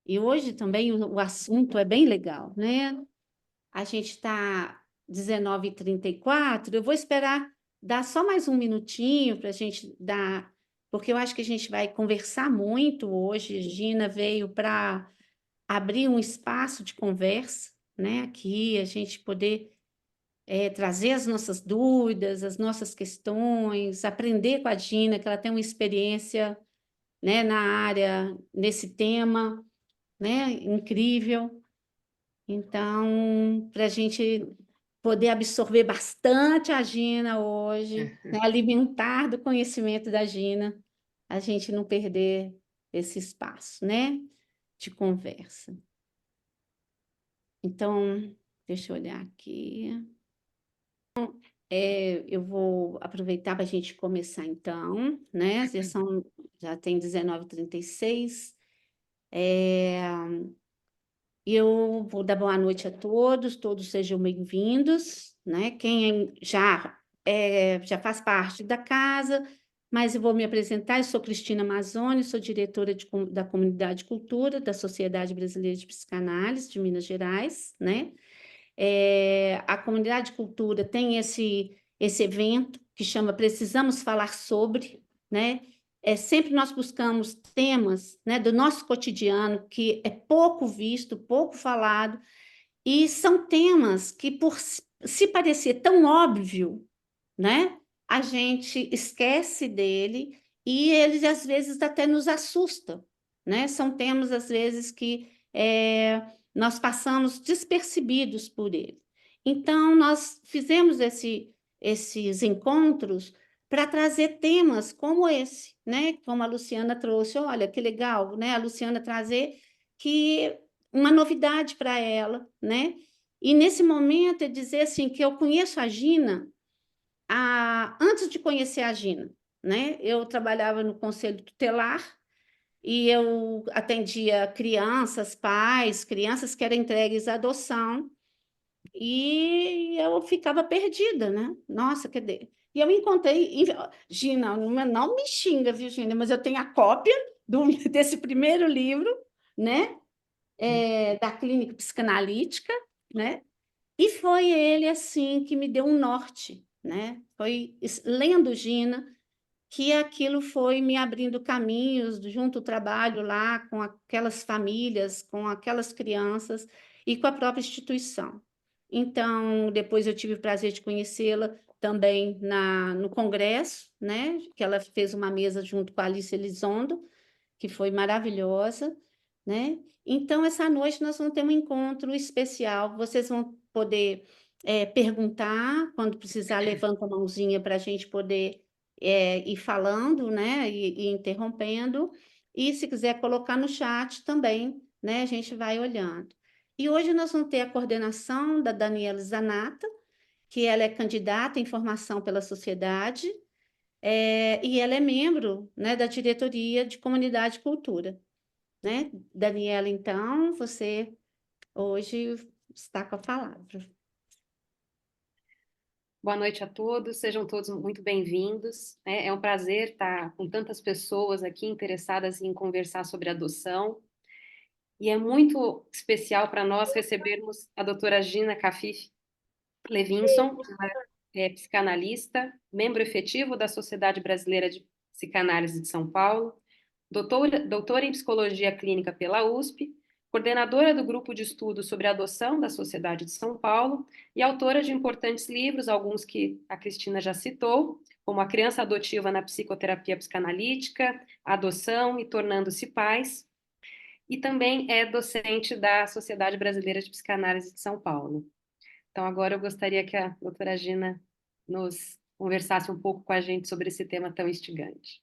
E hoje também o assunto é bem legal, né? A gente está 19h34, eu vou esperar dar só mais um minutinho para a gente dar, porque eu acho que a gente vai conversar muito hoje. Gina veio para abrir um espaço de conversa, né? Aqui, a gente poder trazer as nossas dúvidas, as nossas questões, aprender com a Gina, que ela tem uma experiência, né, na área, nesse tema, né, incrível. Então, para a gente poder absorver bastante a Gina hoje, né, alimentar do conhecimento da Gina, a gente não perder esse espaço, né, de conversa. Então, deixa eu olhar aqui. Eu vou aproveitar para a gente começar, então, né? Já tem 19h36. E eu vou dar boa noite a todos sejam bem-vindos, né? Quem já faz parte da casa, mas eu vou me apresentar. Eu sou Cristina Mazzoni, sou diretora da Comunidade Cultura da Sociedade Brasileira de Psicanálise de Minas Gerais, né? A Comunidade Cultura tem esse evento que chama Precisamos Falar Sobre, né? Sempre nós buscamos temas, né, do nosso cotidiano que é pouco visto, pouco falado, e são temas que, por se parecer tão óbvio, né, a gente esquece dele e eles, às vezes, até nos assustam, né? São temas, às vezes, que nós passamos despercebidos por ele. Então, nós fizemos esses encontros para trazer temas como esse, né? Como a Luciana trouxe. Olha, que legal, né? A Luciana trazer que uma novidade para ela, né? E nesse momento é dizer assim que eu conheço a Gina antes de conhecer a Gina, né? Eu trabalhava no Conselho Tutelar e eu atendia crianças, pais, crianças que eram entregues à adoção, e eu ficava perdida, né? Nossa, cadê? E eu encontrei, Gina, não me xinga, viu, Gina? Mas eu tenho a cópia desse primeiro livro, né? Da clínica psicanalítica, né? E foi ele, assim, que me deu um norte, né? Foi lendo Gina que aquilo foi me abrindo caminhos junto ao trabalho lá com aquelas famílias, com aquelas crianças e com a própria instituição. Então, depois eu tive o prazer de conhecê-la também no congresso, né? Que ela fez uma mesa junto com a Alice Elizondo, que foi maravilhosa, né? Então, essa noite nós vamos ter um encontro especial. Vocês vão poder perguntar, quando precisar, levanta a mãozinha para a gente poder ir falando, né? E interrompendo. E se quiser colocar no chat também, né? A gente vai olhando. E hoje nós vamos ter a coordenação da Daniela Zanata, que ela é candidata em formação pela sociedade, e ela é membro, né, da diretoria de Comunidade e Cultura, né? Daniela, então, você hoje está com a palavra. Boa noite a todos, sejam todos muito bem-vindos. É um prazer estar com tantas pessoas aqui interessadas em conversar sobre adoção. E é muito especial para nós recebermos a doutora Gina Cafif Levinson, ela é psicanalista, membro efetivo da Sociedade Brasileira de Psicanálise de São Paulo, doutora em Psicologia Clínica pela USP, coordenadora do Grupo de Estudos sobre a Adoção da Sociedade de São Paulo e autora de importantes livros, alguns que a Cristina já citou, como A Criança Adotiva na Psicoterapia Psicanalítica, Adoção e Tornando-se Pais, e também é docente da Sociedade Brasileira de Psicanálise de São Paulo. Então, agora eu gostaria que a doutora Gina nos conversasse um pouco com a gente sobre esse tema tão instigante.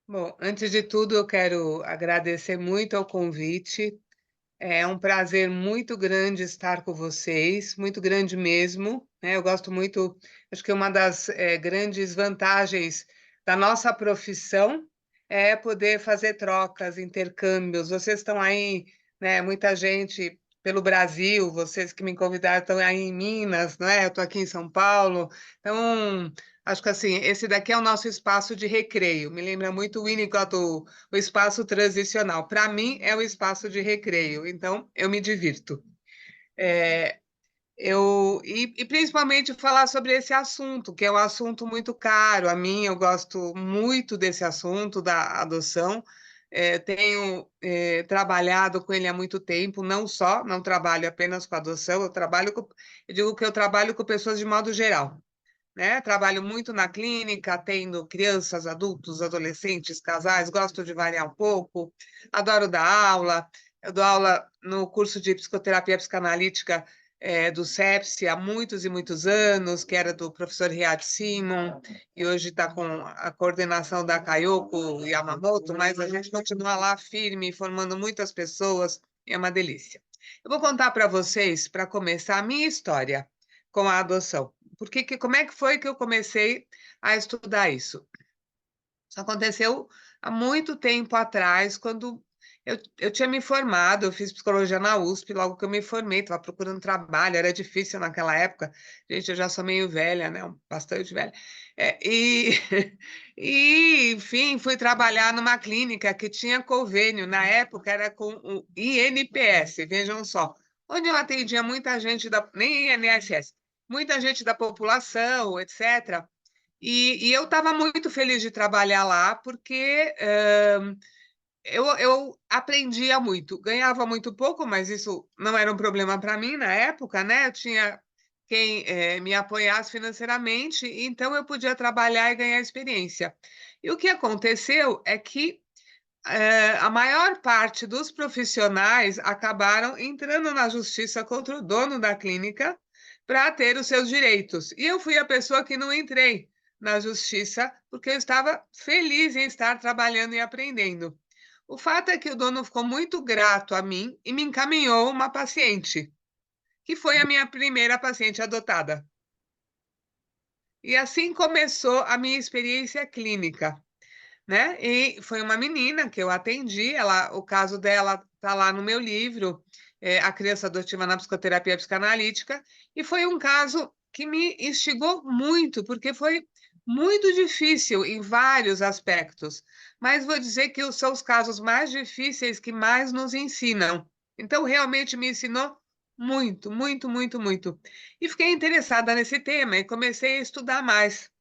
Bom, antes de tudo, eu quero agradecer muito ao convite. É um prazer muito grande estar com vocês, muito grande mesmo, né? Eu gosto muito, acho que uma das grandes vantagens da nossa profissão é poder fazer trocas, intercâmbios. Vocês estão aí, né? Muita gente pelo Brasil, vocês que me convidaram estão aí em Minas, não é? Eu estou aqui em São Paulo. Então, acho que assim, esse daqui é o nosso espaço de recreio. Me lembra muito o Winnicott, o espaço transicional. Para mim, é o espaço de recreio. Então, eu me divirto. E principalmente falar sobre esse assunto, que é um assunto muito caro a mim, eu gosto muito desse assunto da adoção. Tenho trabalhado com ele há muito tempo, não trabalho apenas com adoção, eu digo que eu trabalho com pessoas de modo geral, né? Trabalho muito na clínica, atendo crianças, adultos, adolescentes, casais, gosto de variar um pouco, adoro dar aula. Eu dou aula no curso de psicoterapia psicanalítica do CEPS há muitos e muitos anos, que era do professor Riad Simon, e hoje está com a coordenação da Kayoko Yamamoto, mas a gente continua lá firme, formando muitas pessoas, e é uma delícia. Eu vou contar para vocês, para começar, a minha história com a adoção. Como é que foi que eu comecei a estudar isso? Isso aconteceu há muito tempo atrás, quando eu tinha me formado, eu fiz psicologia na USP, logo que eu me formei, estava procurando trabalho, era difícil naquela época. Gente, eu já sou meio velha, né? Bastante velha. Enfim, fui trabalhar numa clínica que tinha convênio, na época era com o INPS, vejam só, onde eu atendia muita gente, nem INSS, muita gente da população, etc. E eu estava muito feliz de trabalhar lá, porque eu aprendia muito. Ganhava muito pouco, mas isso não era um problema para mim na época, né? Eu tinha quem me apoiasse financeiramente, então eu podia trabalhar e ganhar experiência. E o que aconteceu é que a maior parte dos profissionais acabaram entrando na justiça contra o dono da clínica para ter os seus direitos. E eu fui a pessoa que não entrei na justiça, porque eu estava feliz em estar trabalhando e aprendendo. O fato é que o dono ficou muito grato a mim e me encaminhou uma paciente, que foi a minha primeira paciente adotada. E assim começou a minha experiência clínica, né? E foi uma menina que eu atendi, o caso dela está lá no meu livro, A Criança Adotiva na Psicoterapia Psicanalítica, e foi um caso que me instigou muito, porque foi muito difícil em vários aspectos, mas vou dizer que são os casos mais difíceis que mais nos ensinam. Então, realmente me ensinou muito, muito, muito, muito. E fiquei interessada nesse tema e comecei a estudar mais.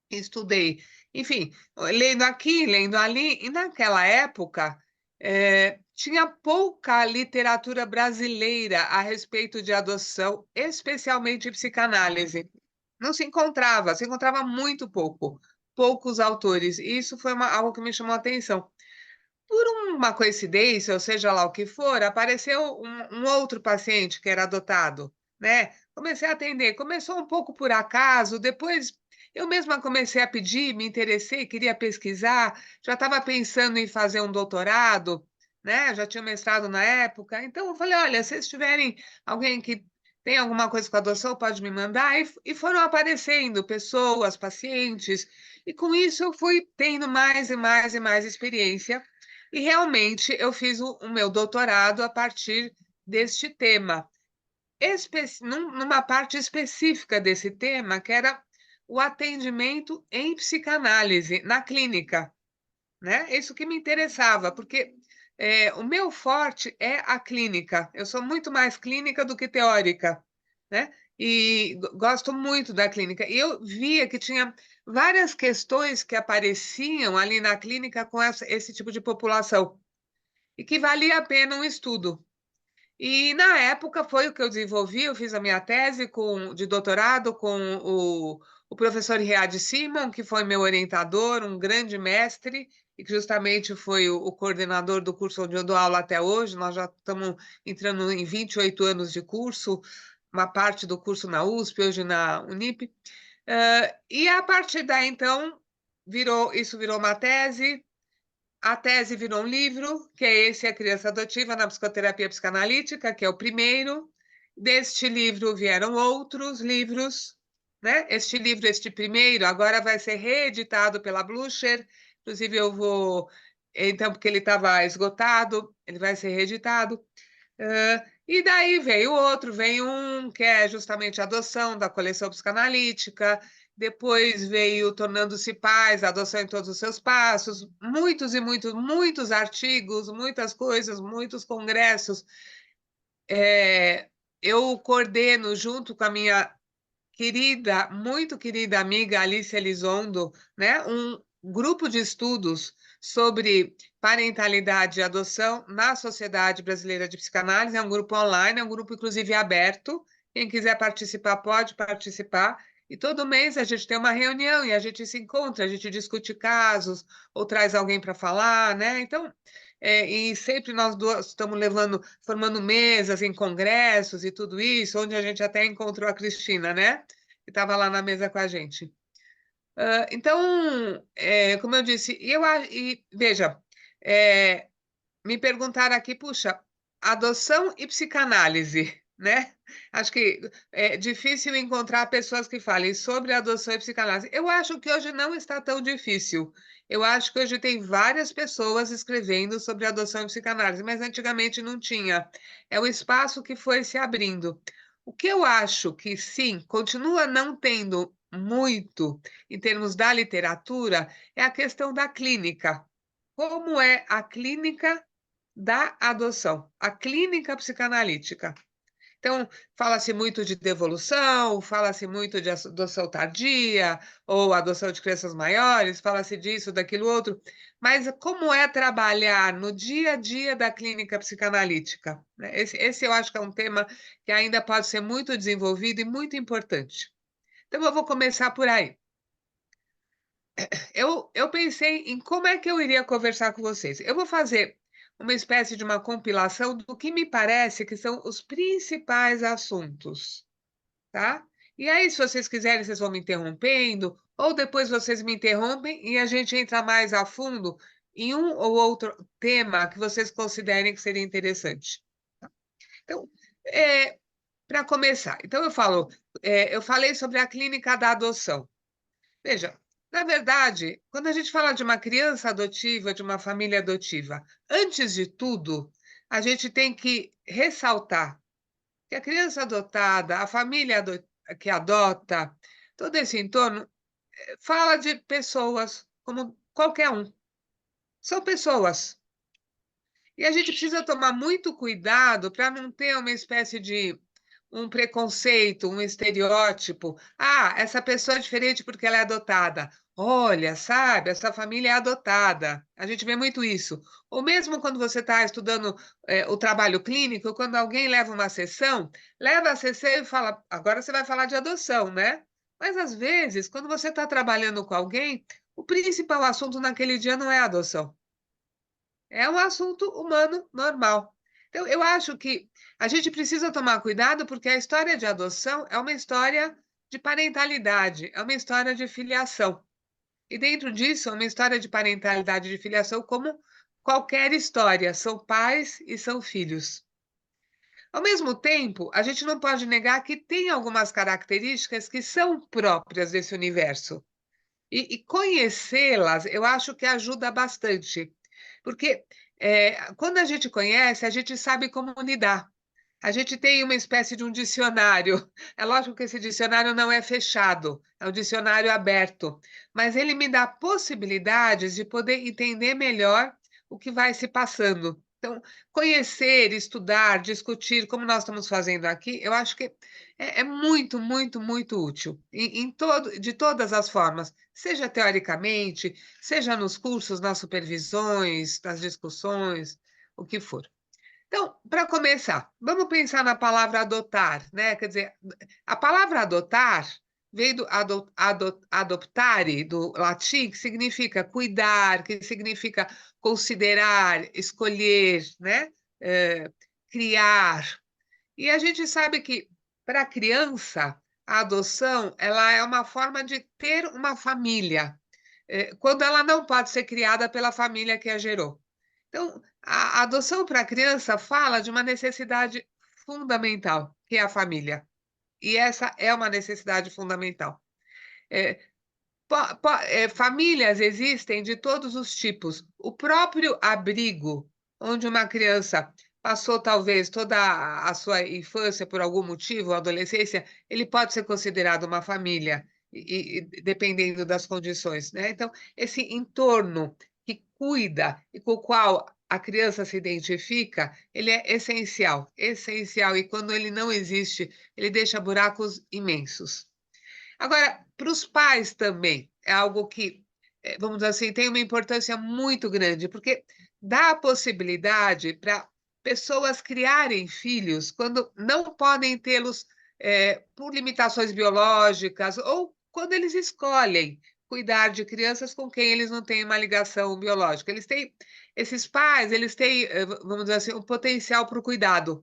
Estudei, enfim, lendo aqui, lendo ali, e naquela época tinha pouca literatura brasileira a respeito de adoção, especialmente psicanálise. Não se encontrava muito pouco, poucos autores, e isso foi algo que me chamou a atenção. Por uma coincidência, ou seja lá o que for, apareceu um outro paciente que era adotado, né? Comecei a atender, começou um pouco por acaso, depois eu mesma comecei a pedir, me interessei, queria pesquisar, já estava pensando em fazer um doutorado, né? Já tinha mestrado na época, então eu falei, olha, se vocês tiverem alguém que tem alguma coisa com adoção, pode me mandar, e foram aparecendo pessoas, pacientes, e com isso eu fui tendo mais e mais e mais experiência, e realmente eu fiz o meu doutorado a partir deste tema, numa parte específica desse tema, que era o atendimento em psicanálise na clínica, né? Isso que me interessava, porque o meu forte é a clínica. Eu sou muito mais clínica do que teórica, né? E gosto muito da clínica. E eu via que tinha várias questões que apareciam ali na clínica com esse tipo de população e que valia a pena um estudo. E na época foi o que eu desenvolvi, eu fiz a minha tese de doutorado com o professor Riad Simon, que foi meu orientador, um grande mestre, e que justamente foi o coordenador do curso onde eu dou aula até hoje. Nós já estamos entrando em 28 anos de curso, uma parte do curso na USP, hoje na Unip. E a partir daí, então, isso virou uma tese. A tese virou um livro, que é esse, A Criança Adotiva na Psicoterapia Psicanalítica, que é o primeiro. Deste livro vieram outros livros, né? Este primeiro, agora vai ser reeditado pela Blucher. Inclusive, eu vou... Então, porque ele estava esgotado, ele vai ser reeditado. E daí veio outro, veio um que é justamente a adoção da coleção psicanalítica, depois veio Tornando-se Pais, a adoção em todos os seus passos, muitos e muitos, muitos artigos, muitas coisas, muitos congressos. Eu coordeno junto com a minha querida, muito querida amiga Alice Elizondo, né, um grupo de estudos sobre parentalidade e adoção na Sociedade Brasileira de Psicanálise. É um grupo online, é um grupo inclusive aberto. Quem quiser participar pode participar. E todo mês a gente tem uma reunião e a gente se encontra, a gente discute casos ou traz alguém para falar, né? Então, e sempre nós duas estamos formando mesas em congressos e tudo isso, onde a gente até encontrou a Cristina, né? Que estava lá na mesa com a gente. Então, como eu disse, veja, me perguntaram aqui, puxa, adoção e psicanálise, né? Acho que é difícil encontrar pessoas que falem sobre adoção e psicanálise. Eu acho que hoje não está tão difícil. Eu acho que hoje tem várias pessoas escrevendo sobre adoção e psicanálise, mas antigamente não tinha. É o espaço que foi se abrindo. O que eu acho que sim, continua não tendo muito em termos da literatura é a questão da clínica. Como é a clínica da adoção, a clínica psicanalítica? Então, fala-se muito de devolução, fala-se muito de adoção tardia, ou adoção de crianças maiores, fala-se disso, daquilo outro, mas como é trabalhar no dia a dia da clínica psicanalítica, né? Esse eu acho que é um tema que ainda pode ser muito desenvolvido e muito importante. Então, eu vou começar por aí. Eu pensei em como é que eu iria conversar com vocês. Eu vou fazer uma espécie de uma compilação do que me parece que são os principais assuntos, tá? E aí, se vocês quiserem, vocês vão me interrompendo, ou depois vocês me interrompem e a gente entra mais a fundo em um ou outro tema que vocês considerem que seria interessante. Então, para começar, então eu falei sobre a clínica da adoção. Veja, na verdade, quando a gente fala de uma criança adotiva, de uma família adotiva, antes de tudo, a gente tem que ressaltar que a criança adotada, a família que adota, todo esse entorno, fala de pessoas como qualquer um. São pessoas. E a gente precisa tomar muito cuidado para não ter uma espécie de um preconceito, um estereótipo. Ah, essa pessoa é diferente porque ela é adotada. Olha, sabe, essa família é adotada. A gente vê muito isso. Ou mesmo quando você está estudando o trabalho clínico, quando alguém leva a sessão e fala, agora você vai falar de adoção, né? Mas às vezes, quando você está trabalhando com alguém, o principal assunto naquele dia não é a adoção. É um assunto humano normal. Então, eu acho que a gente precisa tomar cuidado, porque a história de adoção é uma história de parentalidade, é uma história de filiação. E dentro disso, é uma história de parentalidade e de filiação como qualquer história, são pais e são filhos. Ao mesmo tempo, a gente não pode negar que tem algumas características que são próprias desse universo. E conhecê-las, eu acho que ajuda bastante. Porque quando a gente conhece, a gente sabe como lidar. A gente tem uma espécie de um dicionário. É lógico que esse dicionário não é fechado, é um dicionário aberto, mas ele me dá possibilidades de poder entender melhor o que vai se passando. Então, conhecer, estudar, discutir, como nós estamos fazendo aqui, eu acho que é muito, muito, muito útil, de todas as formas, seja teoricamente, seja nos cursos, nas supervisões, nas discussões, o que for. Então, para começar, vamos pensar na palavra adotar, né? Quer dizer, a palavra adotar veio do adoptare, do latim, que significa cuidar, que significa considerar, escolher, né? Criar. E a gente sabe que, para a criança, a adoção ela é uma forma de ter uma família, quando ela não pode ser criada pela família que a gerou. Então, a adoção para a criança fala de uma necessidade fundamental, que é a família. E essa é uma necessidade fundamental. É, famílias existem de todos os tipos. O próprio abrigo, onde uma criança passou talvez toda a sua infância por algum motivo, adolescência, ele pode ser considerado uma família, dependendo das condições, né? Então, esse entorno que cuida e com o qual a criança se identifica, ele é essencial, essencial. E quando ele não existe, ele deixa buracos imensos. Agora, para os pais também, é algo que, vamos dizer assim, tem uma importância muito grande, porque dá a possibilidade para pessoas criarem filhos quando não podem tê-los, por limitações biológicas ou quando eles escolhem cuidar de crianças com quem eles não têm uma ligação biológica. Esses pais, eles têm, vamos dizer assim, um potencial para o cuidado,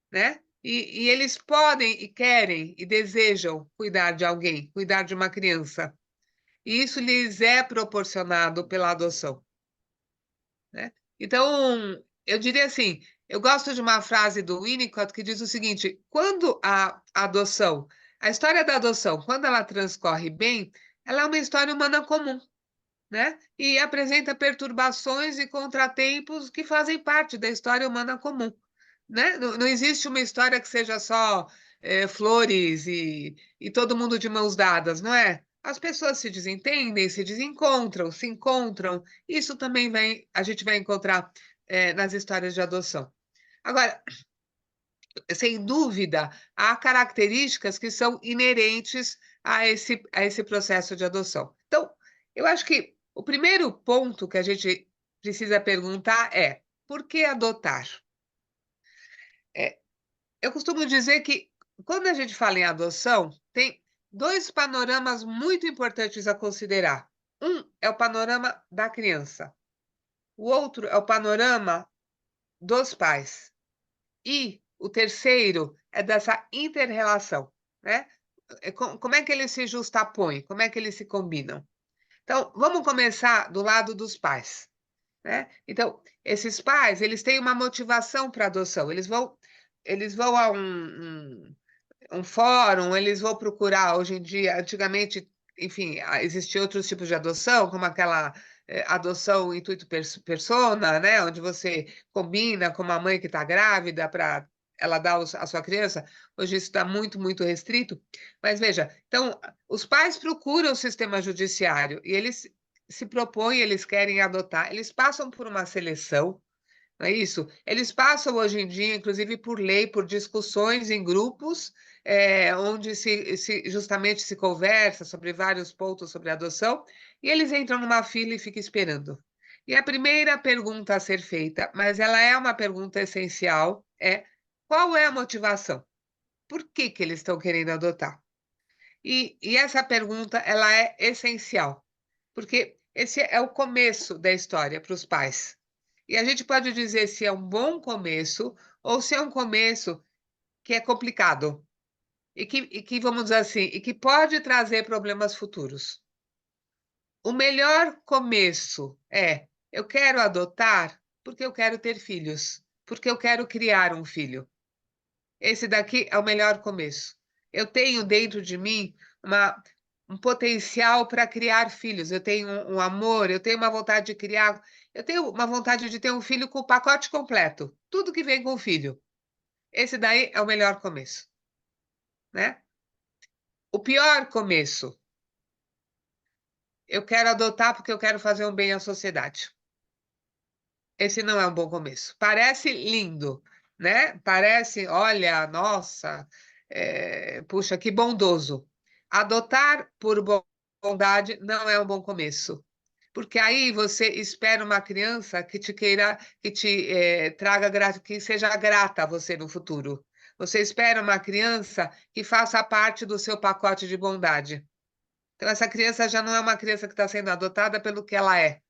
né? E eles podem e querem e desejam cuidar de alguém, cuidar de uma criança. E isso lhes é proporcionado pela adoção, né? Então, eu diria assim, eu gosto de uma frase do Winnicott que diz o seguinte: quando a adoção, a história da adoção, quando ela transcorre bem, ela é uma história humana comum, né? E apresenta perturbações e contratempos que fazem parte da história humana comum, né? Não existe uma história que seja só flores e todo mundo de mãos dadas, não é? As pessoas se desentendem, se desencontram, se encontram. Isso também a gente vai encontrar nas histórias de adoção. Agora, sem dúvida, há características que são inerentes a esse processo de adoção. Então, eu acho que o primeiro ponto que a gente precisa perguntar é: por que adotar? Eu costumo dizer que, quando a gente fala em adoção, tem dois panoramas muito importantes a considerar. Um é o panorama da criança, o outro é o panorama dos pais. E o terceiro é dessa inter-relação, né? Como é que eles se justapõem? Como é que eles se combinam? Então, vamos começar do lado dos pais, né? Então, esses pais, eles têm uma motivação para adoção. Eles vão a um fórum, eles vão procurar hoje em dia, antigamente, enfim, existiam outros tipos de adoção, como aquela adoção intuito persona, né, onde você combina com uma mãe que está grávida para ela dar a sua criança. Hoje isso está muito, muito restrito. Mas veja, então, os pais procuram o sistema judiciário e eles se propõem, eles querem adotar, eles passam por uma seleção, não é isso? Eles passam hoje em dia, inclusive por lei, por discussões em grupos, onde justamente se conversa sobre vários pontos sobre adoção, e eles entram numa fila e ficam esperando. E a primeira pergunta a ser feita, mas ela é uma pergunta essencial, é: qual é a motivação? Por que que eles estão querendo adotar? E essa pergunta, ela é essencial, porque esse é o começo da história para os pais. E a gente pode dizer se é um bom começo ou se é um começo que é complicado e que, vamos dizer assim, e que pode trazer problemas futuros. O melhor começo é: eu quero adotar porque eu quero ter filhos, porque eu quero criar um filho. Esse daqui é o melhor começo. Eu tenho dentro de mim um potencial para criar filhos. Eu tenho um amor, eu tenho uma vontade de criar, eu tenho uma vontade de ter um filho com o pacote completo, tudo que vem com o filho. Esse daí é o melhor começo, né? O pior começo: eu quero adotar porque eu quero fazer um bem à sociedade. Esse não é um bom começo. Parece lindo, né? Parece, olha, nossa, puxa, que bondoso. Adotar por bondade não é um bom começo, porque aí você espera uma criança que te queira, que te traga que seja grata a você no futuro. Você espera uma criança que faça parte do seu pacote de bondade. Então, essa criança já não é uma criança que está sendo adotada pelo que ela é.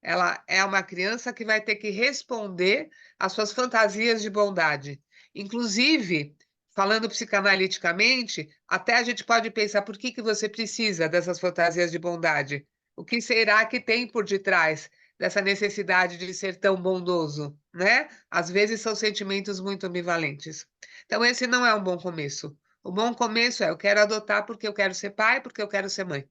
Ela é uma criança que vai ter que responder às suas fantasias de bondade. Inclusive, falando psicanaliticamente, até a gente pode pensar: por que que você precisa dessas fantasias de bondade? O que será que tem por detrás dessa necessidade de ser tão bondoso, né? Às vezes são sentimentos muito ambivalentes. Então, esse não é um bom começo. O bom começo é: eu quero adotar porque eu quero ser pai, porque eu quero ser mãe.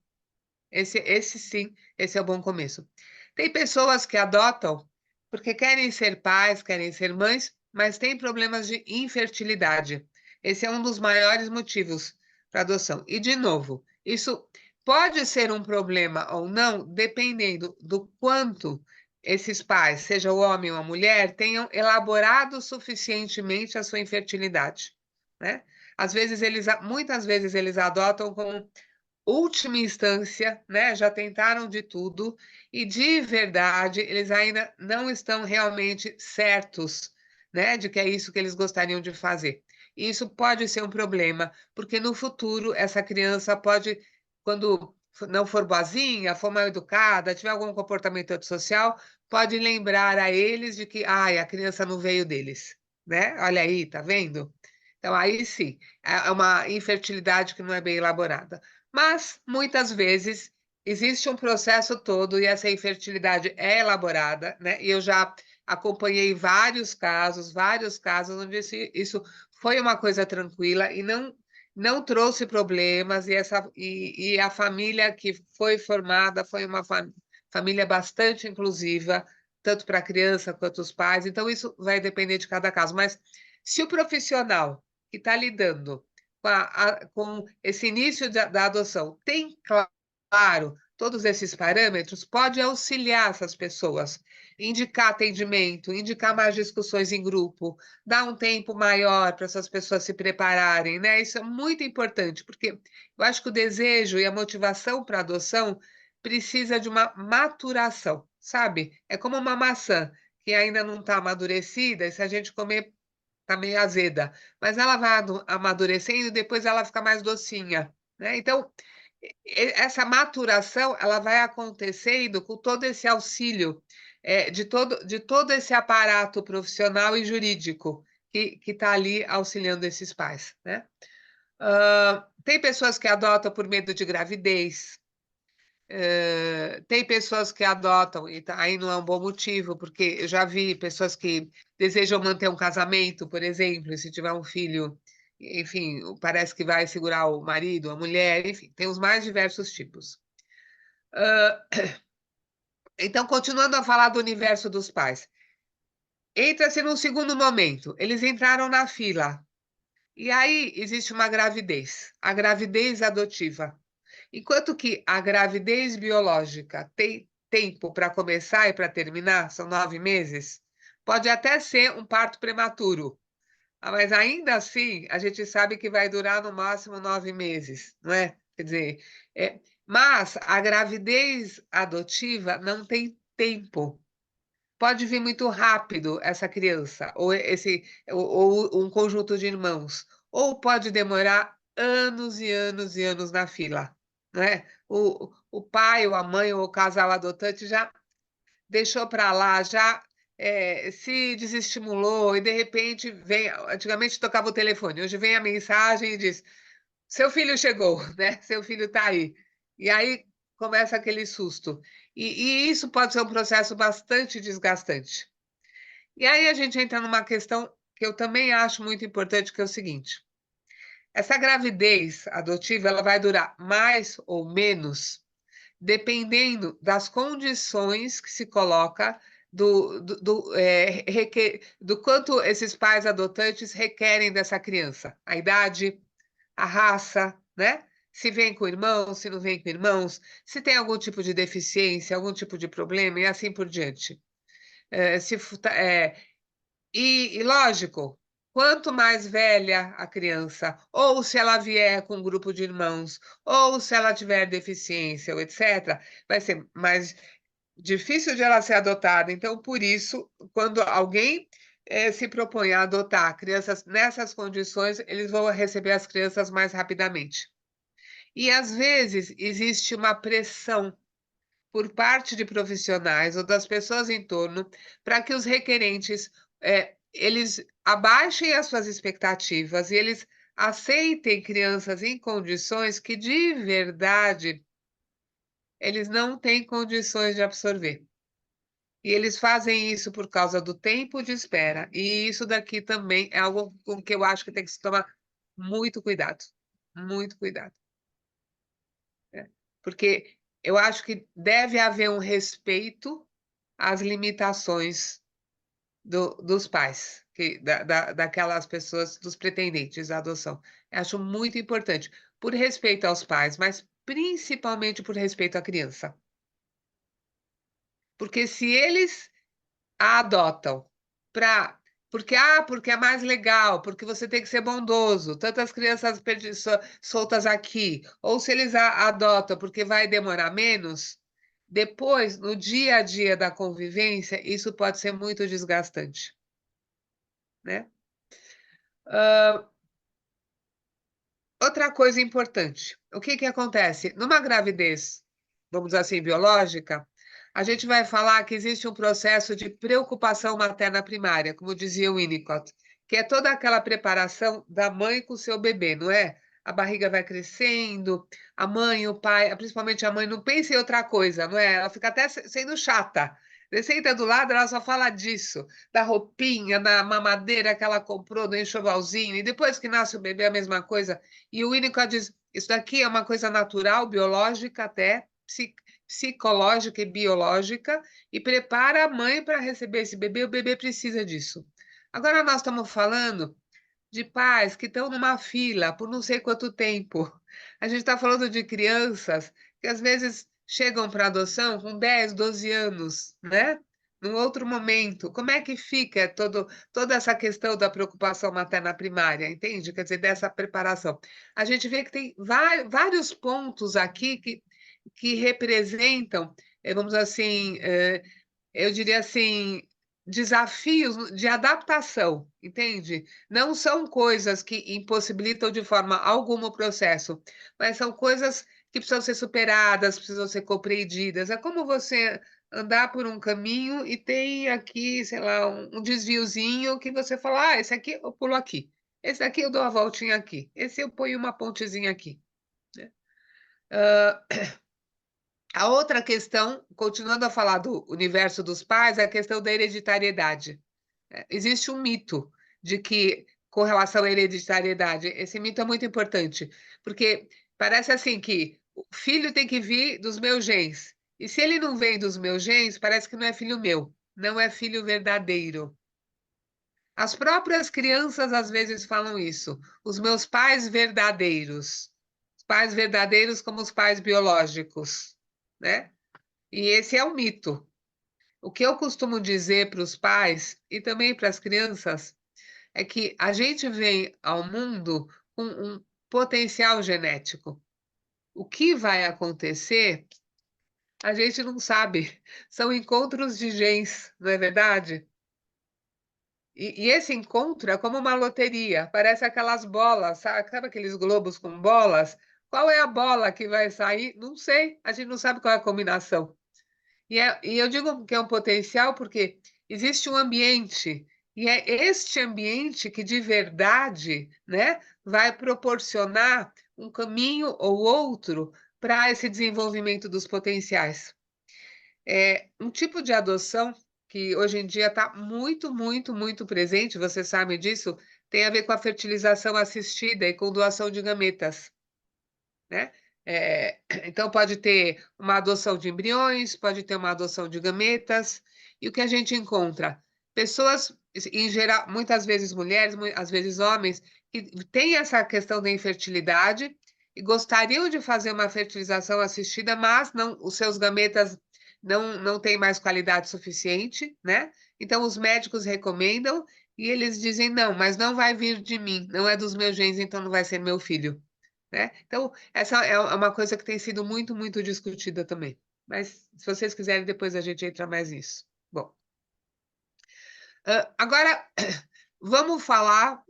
Esse sim, esse é o bom começo. Tem pessoas que adotam porque querem ser pais, querem ser mães, mas têm problemas de infertilidade. Esse é um dos maiores motivos para adoção. E, de novo, isso pode ser um problema ou não, dependendo do quanto esses pais, seja o homem ou a mulher, tenham elaborado suficientemente a sua infertilidade, né? Muitas vezes eles adotam como última instância, né? Já tentaram de tudo e de verdade eles ainda não estão realmente certos, né? De que é isso que eles gostariam de fazer. E isso pode ser um problema, porque no futuro essa criança pode, quando não for boazinha, for mal educada, tiver algum comportamento antissocial, pode lembrar a eles de que, ai, a criança não veio deles, né? Olha aí, tá vendo? Então aí sim, é uma infertilidade que não é bem elaborada. Mas, muitas vezes, existe um processo todo e essa infertilidade é elaborada, né? E eu já acompanhei vários casos onde isso foi uma coisa tranquila e não trouxe problemas, e a família que foi formada foi uma família bastante inclusiva, tanto para a criança quanto os pais. Então, isso vai depender de cada caso. Mas se o profissional que está lidando com esse início da adoção tem, claro, todos esses parâmetros, pode auxiliar essas pessoas, indicar atendimento, indicar mais discussões em grupo, dar um tempo maior para essas pessoas se prepararem, né? Isso é muito importante, porque eu acho que o desejo e a motivação para a adoção precisa de uma maturação, sabe? É como uma maçã que ainda não está amadurecida, e se a gente comer tá meio azeda, mas ela vai amadurecendo e depois ela fica mais docinha, né? Então, essa maturação, ela vai acontecendo com todo esse auxílio, de todo esse aparato profissional e jurídico que está ali auxiliando esses pais, né? Tem pessoas que adotam por medo de gravidez, tem pessoas que adotam, e aí não é um bom motivo, porque eu já vi pessoas que desejam manter um casamento, por exemplo, e se tiver um filho, enfim, parece que vai segurar o marido, a mulher, enfim, tem os mais diversos tipos. Ah, então, continuando a falar do universo dos pais, entra-se num segundo momento, eles entraram na fila, e aí existe uma gravidez, a gravidez adotiva. Enquanto que a gravidez biológica tem tempo para começar e para terminar, são 9 meses, pode até ser um parto prematuro, mas ainda assim a gente sabe que vai durar no máximo 9 meses, não é? Quer dizer, mas a gravidez adotiva não tem tempo. Pode vir muito rápido essa criança, ou um conjunto de irmãos, ou pode demorar anos e anos e anos na fila, não é? O pai, ou a mãe, ou o casal adotante já deixou para lá, já se desestimulou, e de repente vem. Antigamente tocava o telefone, hoje vem a mensagem e diz: seu filho chegou, né? Seu filho está aí. E aí começa aquele susto. E isso pode ser um processo bastante desgastante. E aí a gente entra numa questão que eu também acho muito importante, que é o seguinte: essa gravidez adotiva, ela vai durar mais ou menos, dependendo das condições que se coloca do quanto esses pais adotantes requerem dessa criança. A idade, a raça, né? Se vem com irmãos, se não vem com irmãos, se tem algum tipo de deficiência, algum tipo de problema e assim por diante. Eh, se, fu- tá- eh, lógico, quanto mais velha a criança, ou se ela vier com um grupo de irmãos, ou se ela tiver deficiência, ou etc., vai ser mais difícil de ela ser adotada. Então, por isso, quando alguém se propõe a adotar crianças nessas condições, eles vão receber as crianças mais rapidamente. E às vezes existe uma pressão por parte de profissionais ou das pessoas em torno para que os requerentes eles abaixem as suas expectativas e eles aceitem crianças em condições que de verdade eles não têm condições de absorver. E eles fazem isso por causa do tempo de espera. E isso daqui também é algo com que eu acho que tem que se tomar muito cuidado. Muito cuidado. Porque eu acho que deve haver um respeito às limitações dos pais, daquelas pessoas, dos pretendentes à adoção. Eu acho muito importante, por respeito aos pais, mas principalmente por respeito à criança. Porque se eles a adotam para porque é mais legal, porque você tem que ser bondoso, tantas crianças soltas aqui, ou se eles adotam porque vai demorar menos, depois, no dia a dia da convivência, isso pode ser muito desgastante, né? Outra coisa importante, o que que acontece? Numa gravidez, vamos dizer assim, biológica, a gente vai falar que existe um processo de preocupação materna primária, como dizia o Winnicott, que é toda aquela preparação da mãe com o seu bebê, não é? A barriga vai crescendo, a mãe, o pai, principalmente a mãe, não pensa em outra coisa, não é? Ela fica até sendo chata. Você senta do lado, ela só fala disso, da roupinha, da mamadeira que ela comprou, do enxovalzinho, e depois que nasce o bebê, a mesma coisa. E o Winnicott diz: isso daqui é uma coisa natural, biológica até, psicológica e biológica, e prepara a mãe para receber esse bebê, o bebê precisa disso. Agora nós estamos falando de pais que estão numa fila por não sei quanto tempo. A gente está falando de crianças que às vezes chegam para adoção com 10, 12 anos, né? Num outro momento. Como é que fica toda essa questão da preocupação materna primária, entende? Quer dizer, dessa preparação. A gente vê que tem vários pontos aqui que representam, vamos dizer assim, eu diria assim, desafios de adaptação, entende? Não são coisas que impossibilitam de forma alguma o processo, mas são coisas que precisam ser superadas, precisam ser compreendidas. É como você andar por um caminho e tem aqui, sei lá, um desviozinho que você fala, ah, esse aqui eu pulo aqui, esse aqui eu dou a voltinha aqui, esse eu ponho uma pontezinha aqui, né? A outra questão, continuando a falar do universo dos pais, é a questão da hereditariedade. Existe um mito de que, com relação à hereditariedade, esse mito é muito importante, porque parece assim que o filho tem que vir dos meus genes, e se ele não vem dos meus genes, parece que não é filho meu, não é filho verdadeiro. As próprias crianças às vezes falam isso, os meus pais verdadeiros, os pais verdadeiros como os pais biológicos, né? E esse é o mito. O que eu costumo dizer para os pais e também para as crianças é que a gente vem ao mundo com um potencial genético. O que vai acontecer, a gente não sabe. São encontros de genes, não é verdade? E esse encontro é como uma loteria, parece aquelas bolas, sabe aqueles globos com bolas? Qual é a bola que vai sair? Não sei, a gente não sabe qual é a combinação. E eu digo que é um potencial porque existe um ambiente, e é este ambiente que de verdade, né, vai proporcionar um caminho ou outro para esse desenvolvimento dos potenciais. É um tipo de adoção que hoje em dia está muito, muito, muito presente, você sabe disso, tem a ver com a fertilização assistida e com doação de gametas, né? Então, pode ter uma adoção de embriões, pode ter uma adoção de gametas, e o que a gente encontra? Pessoas, em geral, muitas vezes mulheres, às vezes homens, que têm essa questão da infertilidade e gostariam de fazer uma fertilização assistida, mas não, os seus gametas não têm mais qualidade suficiente, né? Então, os médicos recomendam e eles dizem, não, mas não vai vir de mim, não é dos meus genes, então não vai ser meu filho, né? Então, essa é uma coisa que tem sido muito, muito discutida também. Mas, se vocês quiserem, depois a gente entra mais nisso. Bom, agora vamos falar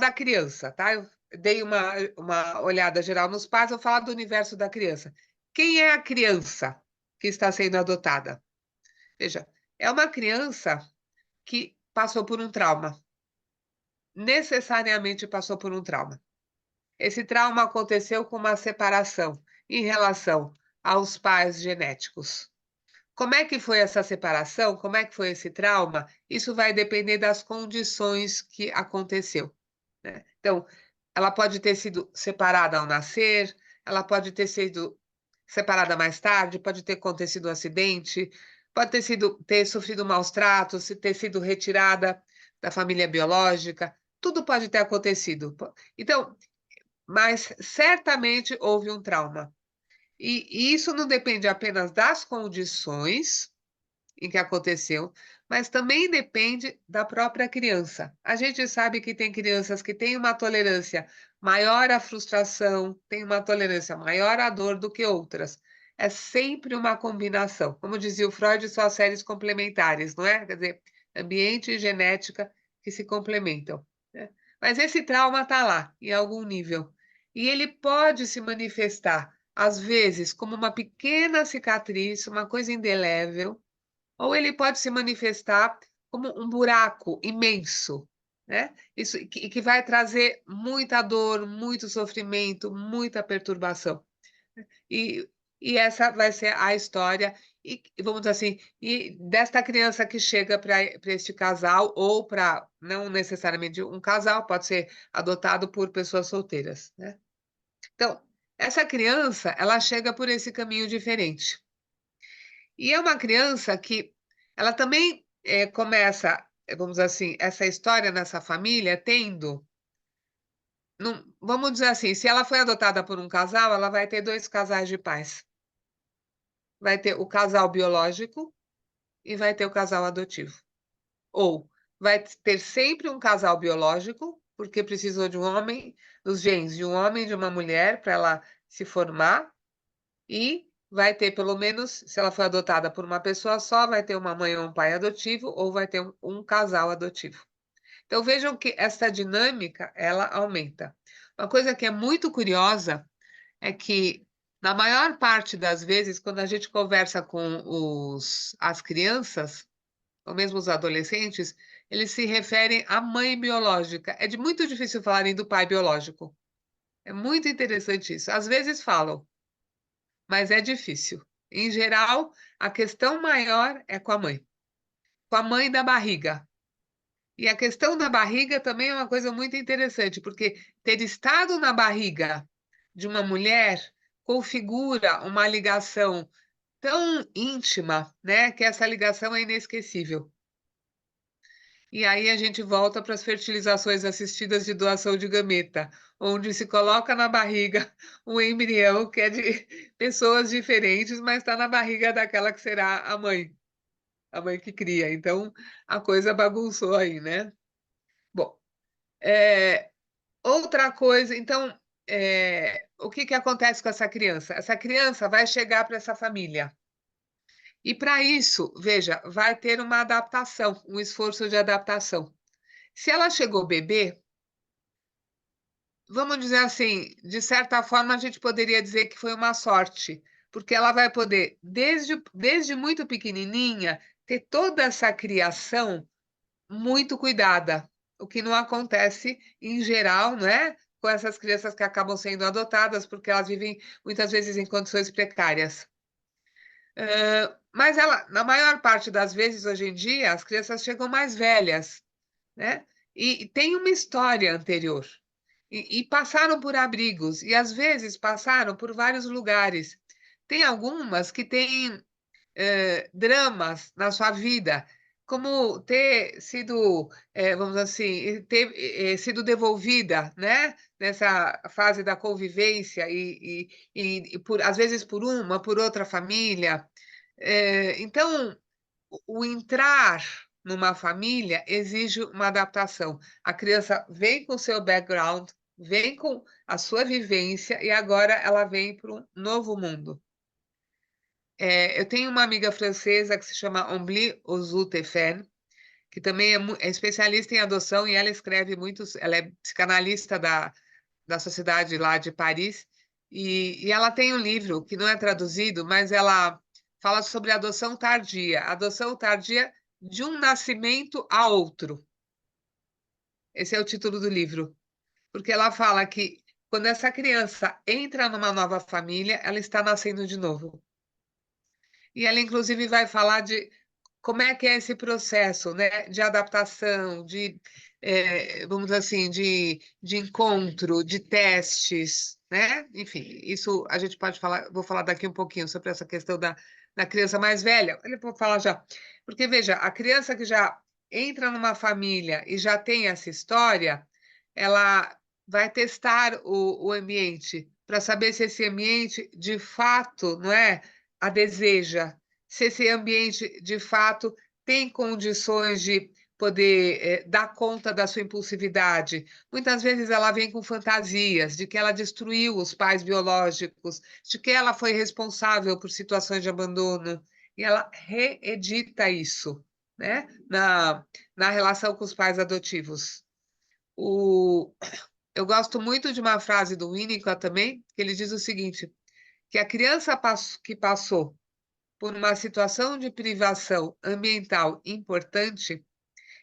da criança, tá? Eu dei uma olhada geral nos pais, vou falar do universo da criança. Quem é a criança que está sendo adotada? Veja, é uma criança que passou por um trauma. Necessariamente passou por um trauma. Esse trauma aconteceu com uma separação em relação aos pais genéticos. Como é que foi essa separação? Como é que foi esse trauma? Isso vai depender das condições que aconteceu, né? Então, ela pode ter sido separada ao nascer, ela pode ter sido separada mais tarde, pode ter acontecido um acidente, pode ter sofrido maus tratos, ter sido retirada da família biológica, tudo pode ter acontecido. Então, mas certamente houve um trauma. E isso não depende apenas das condições em que aconteceu, mas também depende da própria criança. A gente sabe que tem crianças que têm uma tolerância maior à frustração, têm uma tolerância maior à dor do que outras. É sempre uma combinação. Como dizia o Freud, são as séries complementares, não é? Quer dizer, ambiente e genética que se complementam, né? Mas esse trauma está lá, em algum nível. E ele pode se manifestar, às vezes, como uma pequena cicatriz, uma coisa indelével, ou ele pode se manifestar como um buraco imenso, né? Isso que vai trazer muita dor, muito sofrimento, muita perturbação. E, e essa vai ser a história, e vamos dizer assim, e desta criança que chega para este casal, ou para, não necessariamente um casal, pode ser adotado por pessoas solteiras, né? Então, essa criança, ela chega por esse caminho diferente. E é uma criança que ela também começa, vamos dizer assim, essa história nessa família tendo, vamos dizer assim, se ela foi adotada por um casal, ela vai ter dois casais de pais. Vai ter o casal biológico e vai ter o casal adotivo. Ou vai ter sempre um casal biológico, porque precisou de um homem, dos genes de um homem e de uma mulher para ela se formar, e vai ter, pelo menos, se ela foi adotada por uma pessoa só, vai ter uma mãe ou um pai adotivo, ou vai ter um casal adotivo. Então, vejam que essa dinâmica, ela aumenta. Uma coisa que é muito curiosa é que, na maior parte das vezes, quando a gente conversa com as crianças, ou mesmo os adolescentes, eles se referem à mãe biológica. É muito difícil falarem do pai biológico. É muito interessante isso. Às vezes falam, mas é difícil. Em geral, a questão maior é com a mãe da barriga. E a questão da barriga também é uma coisa muito interessante, porque ter estado na barriga de uma mulher configura uma ligação tão íntima, né, que essa ligação é inesquecível. E aí a gente volta para as fertilizações assistidas de doação de gameta, onde se coloca na barriga um embrião que é de pessoas diferentes, mas está na barriga daquela que será a mãe que cria. Então a coisa bagunçou aí, né? Bom, outra coisa, então, o que acontece com essa criança? Essa criança vai chegar para essa família. E para isso, veja, vai ter uma adaptação, um esforço de adaptação. Se ela chegou bebê, vamos dizer assim, de certa forma a gente poderia dizer que foi uma sorte, porque ela vai poder, desde muito pequenininha, ter toda essa criação muito cuidada, o que não acontece em geral, né, com essas crianças que acabam sendo adotadas, porque elas vivem muitas vezes em condições precárias. Mas ela, na maior parte das vezes, hoje em dia, as crianças chegam mais velhas, né? E tem uma história anterior. E passaram por abrigos, e às vezes passaram por vários lugares. Tem algumas que têm dramas na sua vida, como ter sido, vamos dizer assim, ter sido devolvida, né? Nessa fase da convivência, às vezes por uma, por outra família. Então, o entrar numa família exige uma adaptação. A criança vem com o seu background, vem com a sua vivência e agora ela vem para um novo mundo. Eu tenho uma amiga francesa que se chama Ombli Ozu-Tefen, que também é especialista em adoção e ela escreve muitos, ela é psicanalista da sociedade lá de Paris, e ela tem um livro que não é traduzido, mas ela fala sobre adoção tardia de um nascimento a outro. Esse é o título do livro, porque ela fala que quando essa criança entra numa nova família, ela está nascendo de novo. E ela, inclusive, vai falar de como é que é esse processo, né, de adaptação, vamos dizer assim, de encontro, de testes, né? Enfim, isso a gente pode falar, vou falar daqui um pouquinho sobre essa questão na criança mais velha, ele vou falar já, porque veja, a criança que já entra numa família e já tem essa história, ela vai testar o ambiente para saber se esse ambiente de fato, não é, a deseja, se esse ambiente de fato tem condições de poder dar conta da sua impulsividade. Muitas vezes ela vem com fantasias de que ela destruiu os pais biológicos, de que ela foi responsável por situações de abandono, e ela reedita isso, né, na relação com os pais adotivos. Eu gosto muito de uma frase do Winnicott também, que ele diz o seguinte, que a criança que passou por uma situação de privação ambiental importante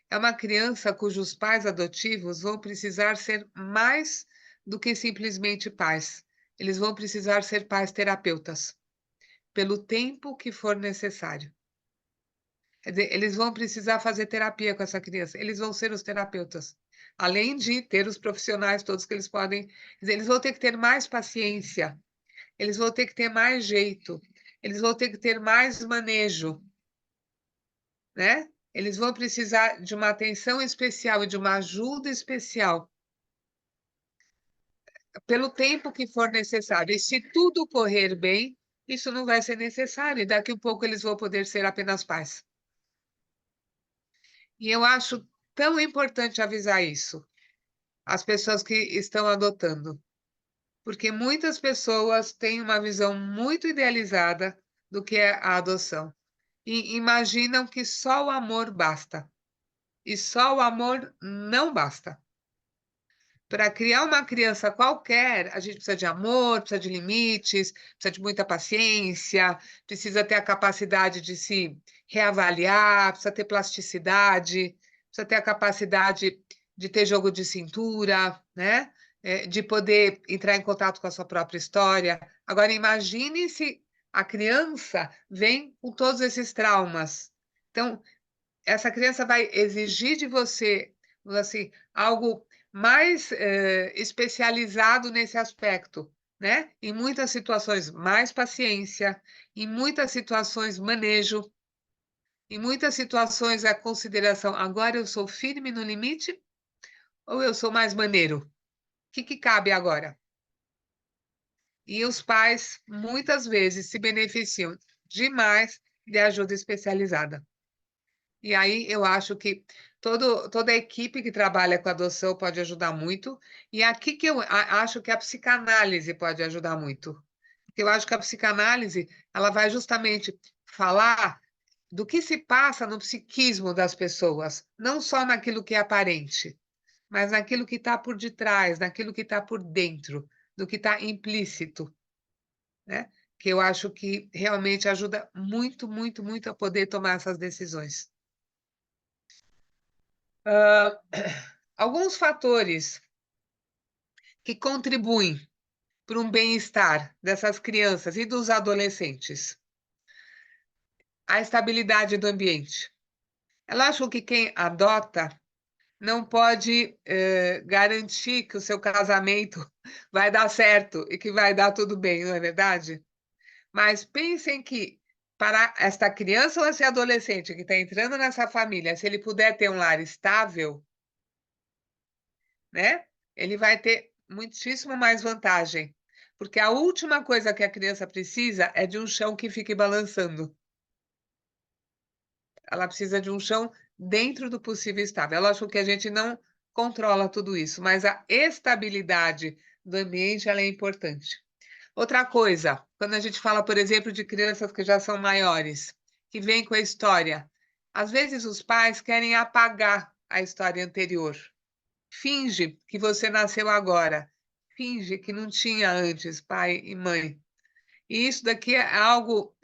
é uma criança cujos pais adotivos vão precisar ser mais do que simplesmente pais. Eles vão precisar ser pais terapeutas, pelo tempo que for necessário. Quer dizer, eles vão precisar fazer terapia com essa criança, eles vão ser os terapeutas. Além de ter os profissionais todos que eles podem. Quer dizer, eles vão ter que ter mais paciência, eles vão ter que ter mais jeito, eles vão ter que ter mais manejo, né? Eles vão precisar de uma atenção especial e de uma ajuda especial pelo tempo que for necessário. E se tudo correr bem, isso não vai ser necessário, e daqui a pouco eles vão poder ser apenas pais. E eu acho tão importante avisar isso às pessoas que estão adotando, porque muitas pessoas têm uma visão muito idealizada do que é a adoção e imaginam que só o amor basta. E só o amor não basta. Para criar uma criança qualquer, a gente precisa de amor, precisa de limites, precisa de muita paciência, precisa ter a capacidade de se reavaliar, precisa ter plasticidade, precisa ter a capacidade de ter jogo de cintura, né? De poder entrar em contato com a sua própria história. Agora, imagine se a criança vem com todos esses traumas. Então, essa criança vai exigir de você, assim, algo mais especializado nesse aspecto, né? Em muitas situações, mais paciência, em muitas situações, manejo, em muitas situações, a consideração, agora eu sou firme no limite ou eu sou mais maneiro? O que cabe agora? E os pais, muitas vezes, se beneficiam demais de ajuda especializada. E aí eu acho que toda a equipe que trabalha com adoção pode ajudar muito. E aqui que eu acho que a psicanálise pode ajudar muito. Porque eu acho que a psicanálise ela vai justamente falar do que se passa no psiquismo das pessoas, não só naquilo que é aparente, mas naquilo que está por detrás, naquilo que está por dentro, do que está implícito, né? Que eu acho que realmente ajuda muito, muito, muito a poder tomar essas decisões. Alguns fatores que contribuem para um bem-estar dessas crianças e dos adolescentes. A estabilidade do ambiente. Ela acha que quem adota não pode garantir que o seu casamento vai dar certo e que vai dar tudo bem, não é verdade? Mas pensem que para esta criança ou esse adolescente que está entrando nessa família, se ele puder ter um lar estável, né? Ele vai ter muitíssimo mais vantagem, porque a última coisa que a criança precisa é de um chão que fique balançando. Ela precisa de um chão dentro do possível estável. É lógico que a gente não controla tudo isso, mas a estabilidade do ambiente ela é importante. Outra coisa, quando a gente fala, por exemplo, de crianças que já são maiores, que vêm com a história, às vezes os pais querem apagar a história anterior. Finge que você nasceu agora. Finge que não tinha antes pai e mãe. E isso daqui é algo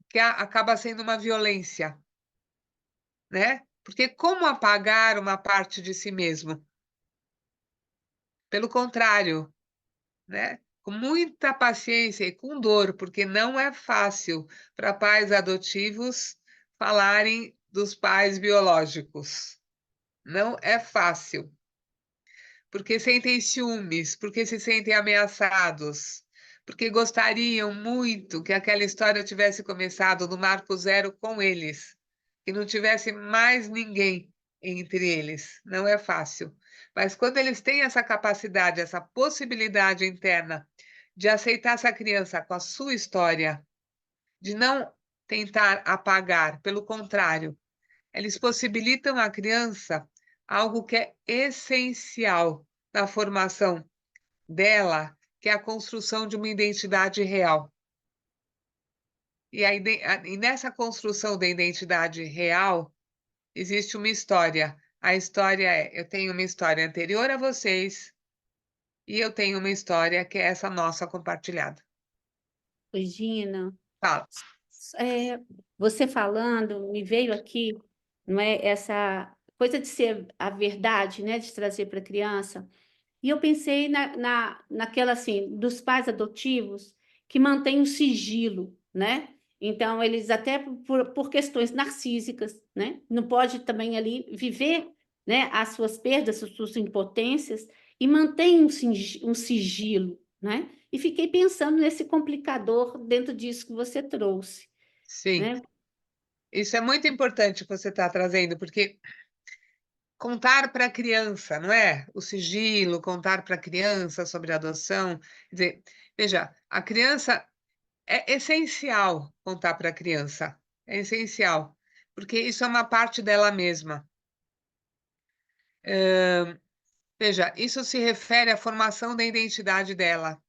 que acaba sendo uma violência, né? Porque como apagar uma parte de si mesmo? Pelo contrário, né? Com muita paciência e com dor, porque não é fácil para pais adotivos falarem dos pais biológicos. Não é fácil. Porque sentem ciúmes, porque se sentem ameaçados, porque gostariam muito que aquela história tivesse começado no marco zero com eles, que não tivesse mais ninguém entre eles. Não é fácil. Mas quando eles têm essa capacidade, essa possibilidade interna de aceitar essa criança com a sua história, de não tentar apagar, pelo contrário, eles possibilitam à criança algo que é essencial na formação dela, que é a construção de uma identidade real. E nessa construção da identidade real, existe uma história. A história eu tenho uma história anterior a vocês e eu tenho uma história que é essa nossa compartilhada. Regina, Fala. você falando, me veio aqui, não é, essa coisa de ser a verdade, né, de trazer para a criança. E eu pensei naquela, assim, dos pais adotivos que mantêm o sigilo, né? Então, eles até por questões narcísicas, né? Não pode também ali viver, né, as suas perdas, as suas impotências, e mantém um sigilo, né? E fiquei pensando nesse complicador dentro disso que você trouxe, Sim, né? isso é muito importante que você está trazendo, porque contar para a criança, não é? O sigilo, contar para a criança sobre a adoção. Quer dizer, veja, a criança é essencial contar para a criança. É essencial, porque isso é uma parte dela mesma. Veja, isso se refere à formação da identidade dela.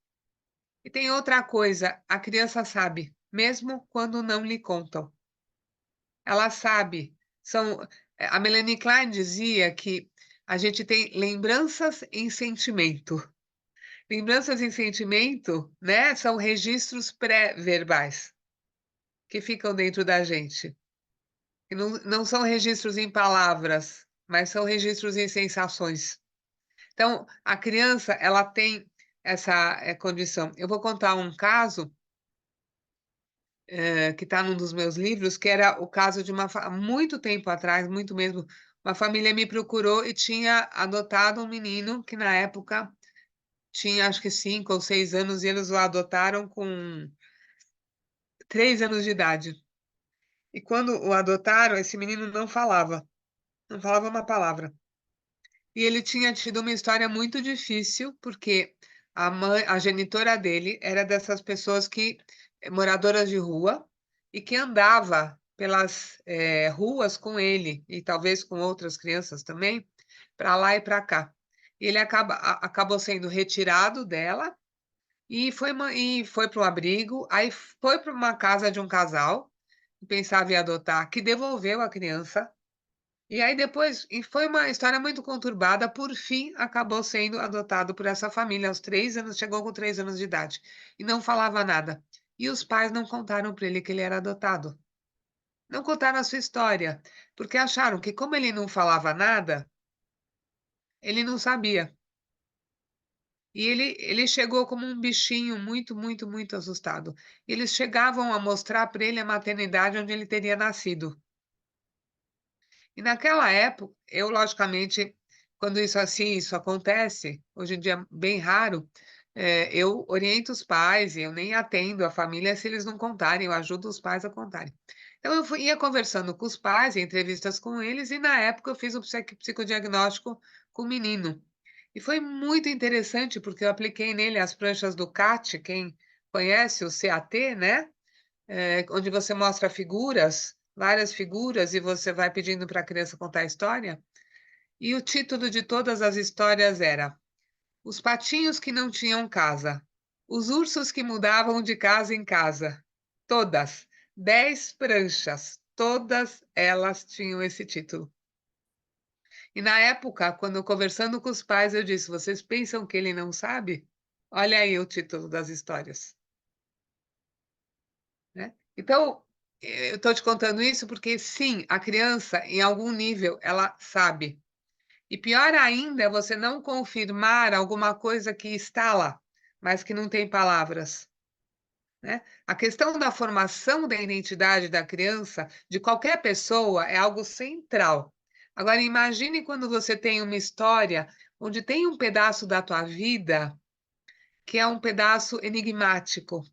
E tem outra coisa, a criança sabe, mesmo quando não lhe contam. Ela sabe. A Melanie Klein dizia que a gente tem lembranças em sentimento. Lembranças em sentimento, né, são registros pré-verbais que ficam dentro da gente. E não são registros em palavras, mas são registros em sensações. Então, a criança, ela tem essa condição. Eu vou contar um caso que está num dos meus livros, que era o caso de há muito tempo atrás, muito mesmo, uma família me procurou e tinha adotado um menino que na época tinha acho que 5 ou 6 anos e eles o adotaram com 3 anos de idade. E quando o adotaram, esse menino não falava uma palavra. E ele tinha tido uma história muito difícil, porque a genitora dele era dessas pessoas que moradoras de rua e que andava pelas ruas com ele e talvez com outras crianças também, para lá e para cá. E ele acabou sendo retirado dela e foi para o abrigo, aí foi para uma casa de um casal que pensava em adotar, que devolveu a criança. E aí depois, e foi uma história muito conturbada, por fim acabou sendo adotado por essa família aos 3 anos, chegou com 3 anos de idade, e não falava nada. E os pais não contaram para ele que ele era adotado. Não contaram a sua história, porque acharam que como ele não falava nada, ele não sabia. E ele chegou como um bichinho muito, muito, muito assustado. Eles chegavam a mostrar para ele a maternidade onde ele teria nascido. E naquela época, eu, logicamente, quando isso acontece, hoje em dia é bem raro, eu oriento os pais e eu nem atendo a família se eles não contarem, eu ajudo os pais a contarem. Então, ia conversando com os pais, em entrevistas com eles, e na época eu fiz o psicodiagnóstico com o menino. E foi muito interessante, porque eu apliquei nele as pranchas do CAT, quem conhece o CAT, né? Onde você mostra figuras, várias figuras, e você vai pedindo para a criança contar a história. E o título de todas as histórias era Os Patinhos que Não Tinham Casa, Os Ursos que Mudavam de Casa em Casa. Todas, 10 pranchas, todas elas tinham esse título. E na época, quando conversando com os pais, eu disse: Vocês pensam que ele não sabe? Olha aí o título das histórias. Né? Então, eu estou te contando isso porque, sim, a criança, em algum nível, ela sabe. E pior ainda é você não confirmar alguma coisa que está lá, mas que não tem palavras. Né? A questão da formação da identidade da criança, de qualquer pessoa, é algo central. Agora, imagine quando você tem uma história onde tem um pedaço da tua vida que é um pedaço enigmático,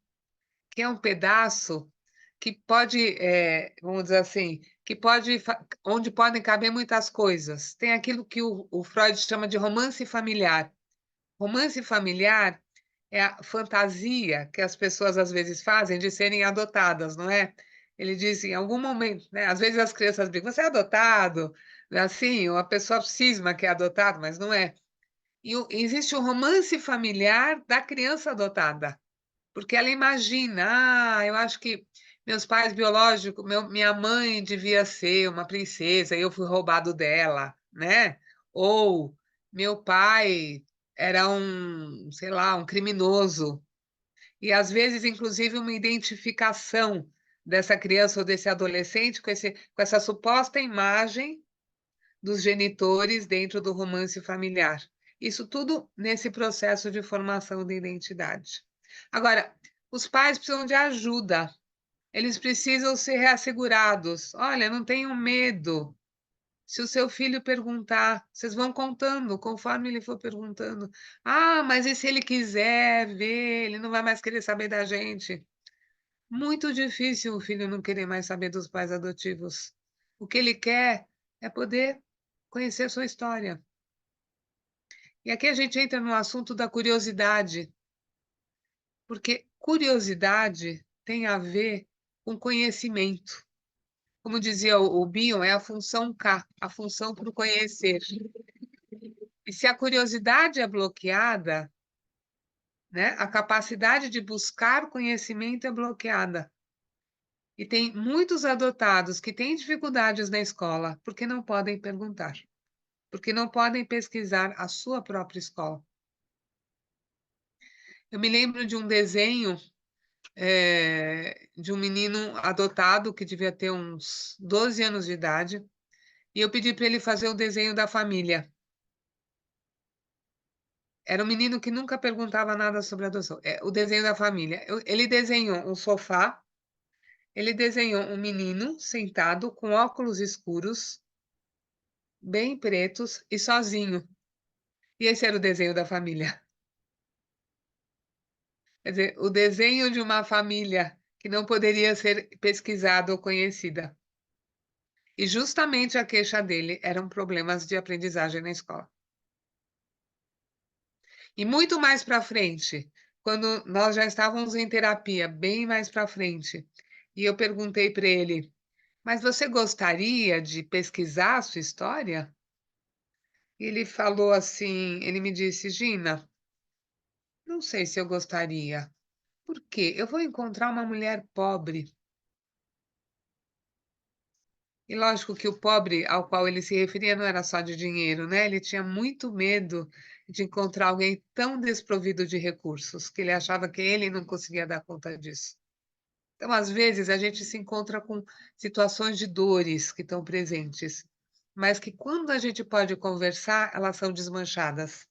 que é um pedaço que pode, vamos dizer assim, onde podem caber muitas coisas. Tem aquilo que o Freud chama de romance familiar. Romance familiar é a fantasia que as pessoas às vezes fazem de serem adotadas, não é? Ele diz em algum momento, né? Às vezes as crianças brincam, você é adotado, assim, uma pessoa cisma que é adotado, mas não é. E existe o romance familiar da criança adotada, porque ela imagina, eu acho que meus pais biológicos, minha mãe devia ser uma princesa e eu fui roubado dela, né? Ou meu pai era um, sei lá, um criminoso. E às vezes, inclusive, uma identificação dessa criança ou desse adolescente com essa suposta imagem dos genitores dentro do romance familiar. Isso tudo nesse processo de formação de identidade. Agora, os pais precisam de ajuda, eles precisam ser reassegurados. Olha, não tenham medo. Se o seu filho perguntar, vocês vão contando conforme ele for perguntando. Ah, mas e se ele quiser ver? Ele não vai mais querer saber da gente. Muito difícil o filho não querer mais saber dos pais adotivos. O que ele quer é poder conhecer sua história. E aqui a gente entra no assunto da curiosidade, porque curiosidade tem a ver com conhecimento. Como dizia o Bion, é a função K, a função para o conhecer. E se a curiosidade é bloqueada, né, a capacidade de buscar conhecimento é bloqueada. E tem muitos adotados que têm dificuldades na escola porque não podem perguntar, porque não podem pesquisar a sua própria escola. Eu me lembro de um desenho de um menino adotado que devia ter uns 12 anos de idade, e eu pedi para ele fazer o desenho da família. Era um menino que nunca perguntava nada sobre adoção. O desenho da família. Ele desenhou um sofá, ele desenhou um menino sentado com óculos escuros, bem pretos e sozinho. E esse era o desenho da família. Quer dizer, o desenho de uma família que não poderia ser pesquisada ou conhecida. E justamente a queixa dele eram problemas de aprendizagem na escola. E muito mais para frente, quando nós já estávamos em terapia, bem mais para frente, e eu perguntei para ele, mas você gostaria de pesquisar a sua história? E ele falou assim, ele me disse, Gina, não sei se eu gostaria. Por quê? Eu vou encontrar uma mulher pobre. E lógico que o pobre ao qual ele se referia não era só de dinheiro, né? Ele tinha muito medo de encontrar alguém tão desprovido de recursos, que ele achava que ele não conseguia dar conta disso. Então, às vezes, a gente se encontra com situações de dores que estão presentes, mas que quando a gente pode conversar, elas são desmanchadas.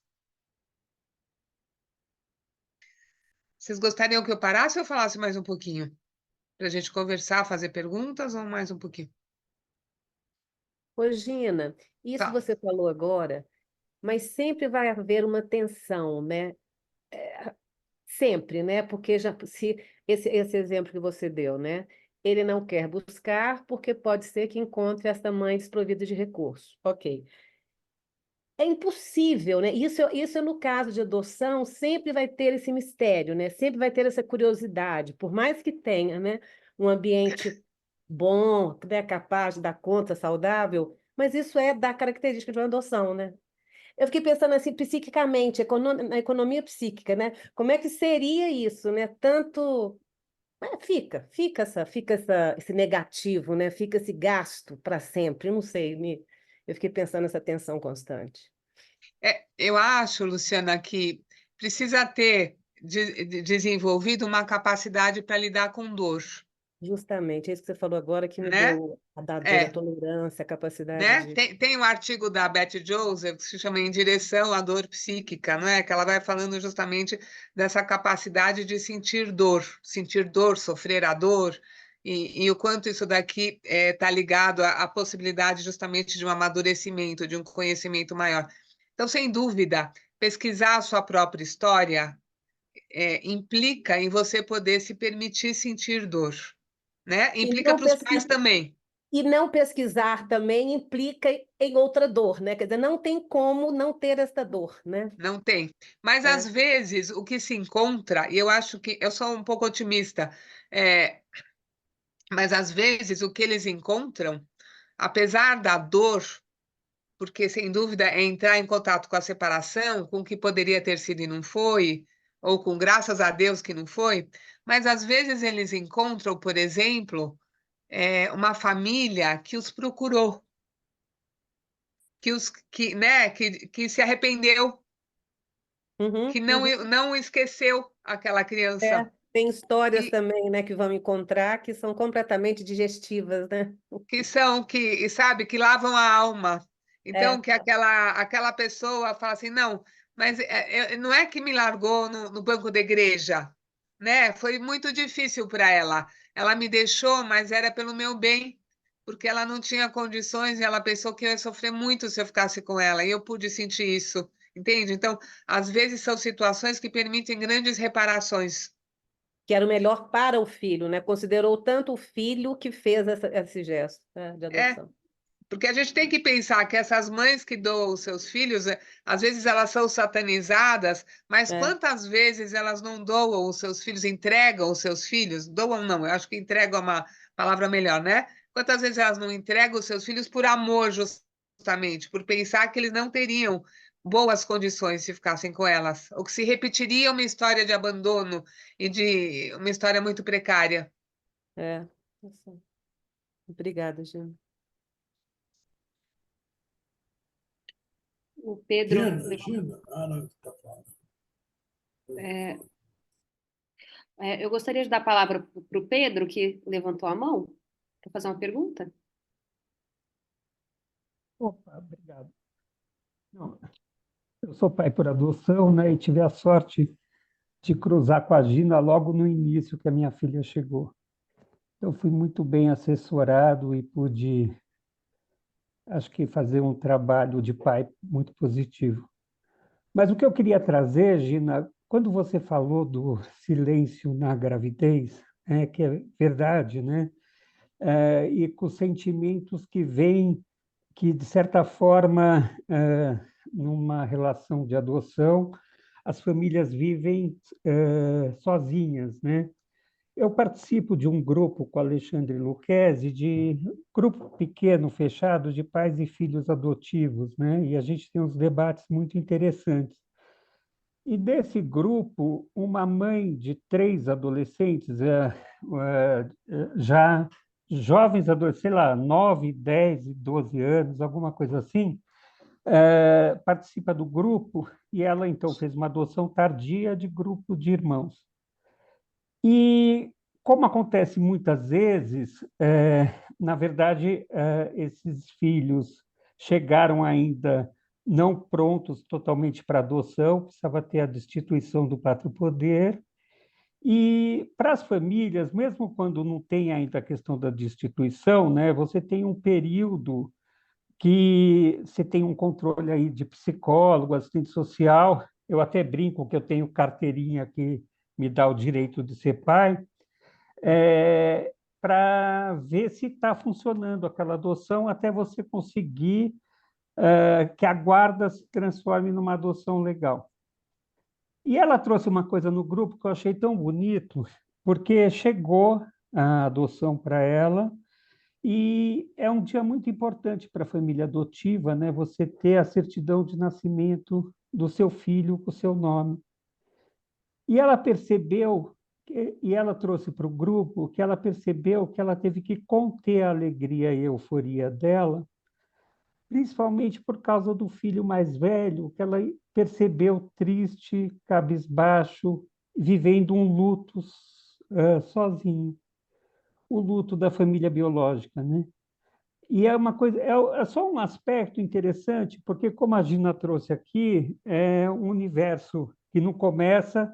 Vocês gostariam que eu parasse ou falasse mais um pouquinho? Para a gente conversar, fazer perguntas ou mais um pouquinho? Ô, Gina, isso Tá. você falou agora, mas sempre vai haver uma tensão, né? Sempre, né? Porque já se esse exemplo que você deu, né? Ele não quer buscar porque pode ser que encontre essa mãe desprovida de recursos. Ok. É impossível, né? Isso no caso de adoção, sempre vai ter esse mistério, né? Sempre vai ter essa curiosidade, por mais que tenha, né, um ambiente bom, né, capaz de dar conta, saudável, mas isso é da característica de uma adoção, né? Eu fiquei pensando assim, psiquicamente, na economia psíquica, né? Como é que seria isso, né? Tanto. Esse negativo, né? Fica esse gasto para sempre. Eu não sei, eu fiquei pensando nessa tensão constante. Eu acho, Luciana, que precisa ter desenvolvido uma capacidade para lidar com dor, Justamente, é isso que você falou agora que me né? deu a da dor, a É, tolerância, a capacidade né? de. Tem um artigo da Betty Joseph que se chama Em Direção à Dor Psíquica, não é? Que ela vai falando justamente dessa capacidade de sentir dor, sofrer a dor, e o quanto isso daqui está ligado à possibilidade justamente de um amadurecimento, de um conhecimento maior. Então, sem dúvida, pesquisar a sua própria história implica em você poder se permitir sentir dor, né? E Implica não para os pais também. E não pesquisar também implica em outra dor, né? Quer dizer, não tem como não ter esta dor, né? Não tem. Mas, às É. vezes, o que se encontra, e eu acho que eu sou um pouco otimista, é, mas, às vezes, o que eles encontram, apesar da dor, porque, sem dúvida, é entrar em contato com a separação, com o que poderia ter sido e não foi, ou com graças a Deus que não foi, mas, às vezes, eles encontram, por exemplo, uma família que os procurou, que se arrependeu, Uhum, que não, uhum. não esqueceu aquela criança. Tem histórias E também, né, que vão encontrar que são completamente digestivas, né? sabe, que lavam a alma. É, Então, que aquela pessoa fala assim, não, mas não é que me largou no banco da igreja, né? Foi muito difícil para ela. Ela me deixou, mas era pelo meu bem, porque ela não tinha condições e ela pensou que eu ia sofrer muito se eu ficasse com ela, e eu pude sentir isso, entende? Então, às vezes são situações que permitem grandes reparações. que era o melhor para o filho, né? Considerou tanto o filho que fez esse gesto, né, de É, adoção. porque a gente tem que pensar que essas mães que doam os seus filhos, às vezes elas são satanizadas, mas É, quantas vezes elas não doam os seus filhos, entregam os seus filhos? Doam não, eu acho que entregam é uma palavra melhor, né? Quantas vezes elas não entregam os seus filhos por amor, justamente, por pensar que eles não teriam boas condições se ficassem com elas, ou que se repetiria uma história de abandono e de uma história muito precária. é. Assim. Obrigada, Gina. O Pedro, Gina. Ah, não, está falando. é, eu gostaria de dar a palavra para o Pedro, que levantou a mão, para fazer uma pergunta. Opa, obrigado. Não, eu sou pai por adoção, né, e tive a sorte de cruzar com a Gina logo no início que a minha filha chegou. Então, fui muito bem assessorado e pude, acho que, fazer um trabalho de pai muito positivo. Mas o que eu queria trazer, Gina, quando você falou do silêncio na gravidez, que é verdade, né? E com os sentimentos que vêm, que, de certa forma, numa relação de adoção, as famílias vivem sozinhas, né? Eu participo de um grupo com Alexandre Lucchesi, de grupo pequeno, fechado, de pais e filhos adotivos, né? E a gente tem uns debates muito interessantes. E desse grupo, uma mãe de 3 adolescentes, já jovens adolescentes, sei lá, 9, 10 e 12 anos, alguma coisa assim, participa do grupo e ela, então, fez uma adoção tardia de grupo de irmãos. E, como acontece muitas vezes, na verdade, esses filhos chegaram ainda não prontos totalmente para adoção, precisava ter a destituição do pátrio poder. E para as famílias, mesmo quando não tem ainda a questão da destituição, né, você tem um período que você tem um controle aí de psicólogo, assistente social. Eu até brinco que eu tenho carteirinha que me dá o direito de ser pai, para ver se está funcionando aquela adoção até você conseguir que a guarda se transforme numa adoção legal. E ela trouxe uma coisa no grupo que eu achei tão bonito, porque chegou a adoção para ela, e é um dia muito importante para a família adotiva, né? Você ter a certidão de nascimento do seu filho com o seu nome. E ela percebeu, e ela trouxe para o grupo, que ela percebeu que ela teve que conter a alegria e a euforia dela, principalmente por causa do filho mais velho, que ela percebeu triste, cabisbaixo, vivendo um luto sozinho, o luto da família biológica, né? E é uma coisa, é só um aspecto interessante, porque como a Gina trouxe aqui, é um universo que não começa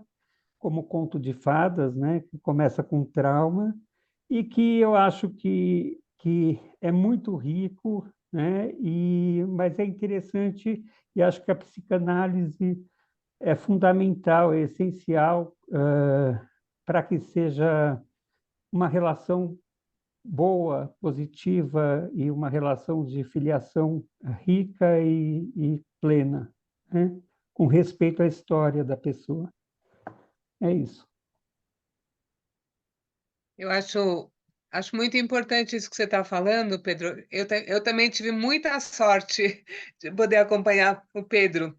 como conto de fadas, né? Que começa com trauma, e que eu acho que é muito rico, né? Mas é interessante, e acho que a psicanálise é fundamental, é essencial para que seja uma relação boa, positiva e uma relação de filiação rica e plena, né? Com respeito à história da pessoa. É isso. Eu acho muito importante isso que você está falando, Pedro. Eu também tive muita sorte de poder acompanhar o Pedro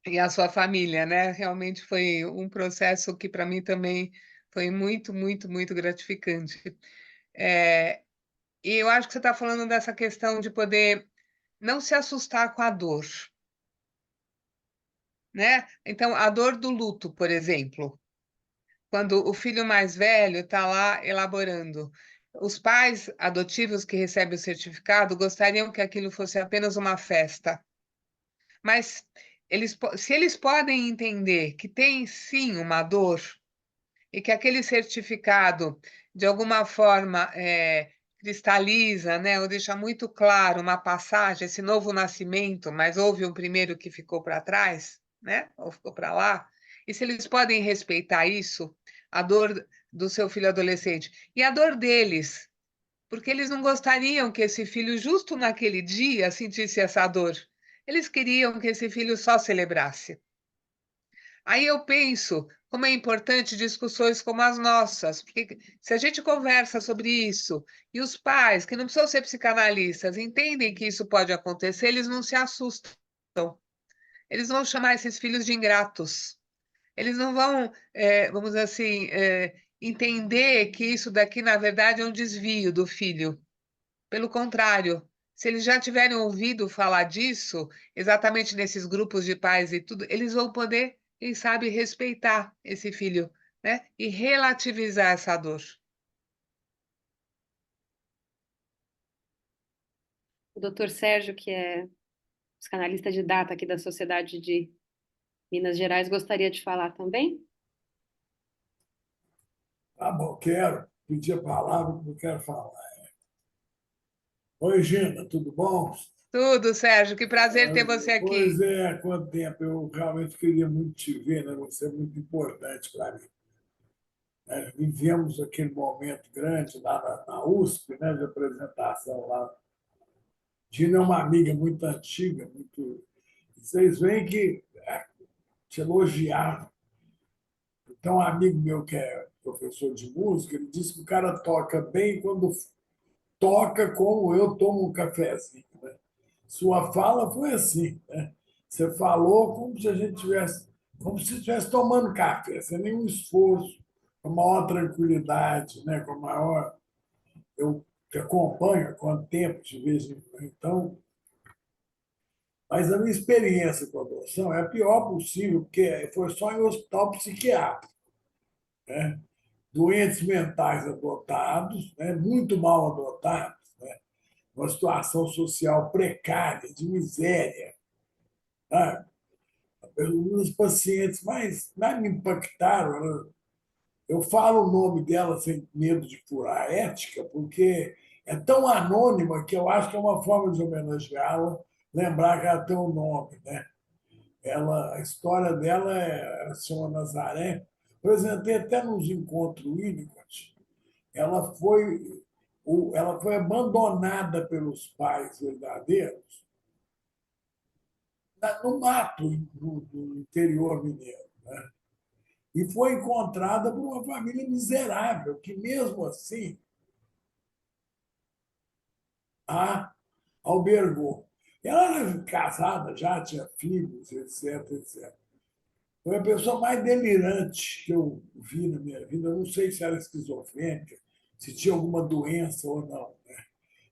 e a sua família, né? Realmente foi um processo que para mim também foi muito, muito, muito gratificante. É, e eu acho que você está falando dessa questão de poder não se assustar com a dor, né? Então, a dor do luto, por exemplo, quando o filho mais velho está lá elaborando. Os pais adotivos que recebem o certificado gostariam que aquilo fosse apenas uma festa, mas se eles podem entender que tem sim uma dor e que aquele certificado, de alguma forma, cristaliza, né, ou deixa muito claro uma passagem, esse novo nascimento, mas houve um primeiro que ficou para trás, né, ou ficou para lá, e se eles podem respeitar isso, a dor do seu filho adolescente, e a dor deles, porque eles não gostariam que esse filho, justo naquele dia, sentisse essa dor. Eles queriam que esse filho só celebrasse. Aí eu penso como é importante discussões como as nossas, porque se a gente conversa sobre isso e os pais, que não precisam ser psicanalistas, entendem que isso pode acontecer, eles não se assustam. Eles vão chamar esses filhos de ingratos. Eles não vão, vamos dizer assim, entender que isso daqui, na verdade, é um desvio do filho. Pelo contrário, se eles já tiverem ouvido falar disso, exatamente nesses grupos de pais e tudo, eles vão poder, quem sabe, respeitar esse filho, né? E relativizar essa dor. O doutor Sérgio, que é psicanalista de data aqui da Sociedade de Minas Gerais, gostaria de falar também? Tá bom, quero. Pedir a palavra porque eu quero falar. Oi, Gina, tudo bom? Tudo, Sérgio, que prazer ter você Pois aqui. é, quanto tempo. Eu realmente queria muito te ver, né? Você é muito importante para mim. Né? Vivemos aquele momento grande lá na USP, né, de apresentação lá. Gina é uma amiga muito antiga, muito. Vocês veem que te elogiaram. Então, um amigo meu que é professor de música, ele disse que o cara toca bem quando toca como eu tomo um cafezinho. Né? Sua fala foi assim, né? Você falou como se a gente tivesse, como se estivesse tomando café, sem nenhum esforço, com maior tranquilidade, né? Com maior. Eu te acompanho há quanto tempo, de vez em quando. Então, mas a minha experiência com a adoção é a pior possível, porque foi só em hospital psiquiátrico. Né? Doentes mentais adotados, né? Muito mal adotados, né? Uma situação social precária, de miséria. Né? Os pacientes mais me impactaram, eu falo o nome dela sem medo de furar a ética, porque é tão anônima que eu acho que é uma forma de homenageá-la, lembrar que ela tem um nome. Né? A história dela é a senhora Nazaré. Apresentei até nos encontros Winnicott. Ela foi, ela foi abandonada pelos pais verdadeiros no mato, no interior mineiro. Né? E foi encontrada por uma família miserável, que mesmo assim a albergou. Ela era casada, já tinha filhos, etc, etc. Foi a pessoa mais delirante que eu vi na minha vida. Eu não sei se era esquizofrênica, se tinha alguma doença ou não, né?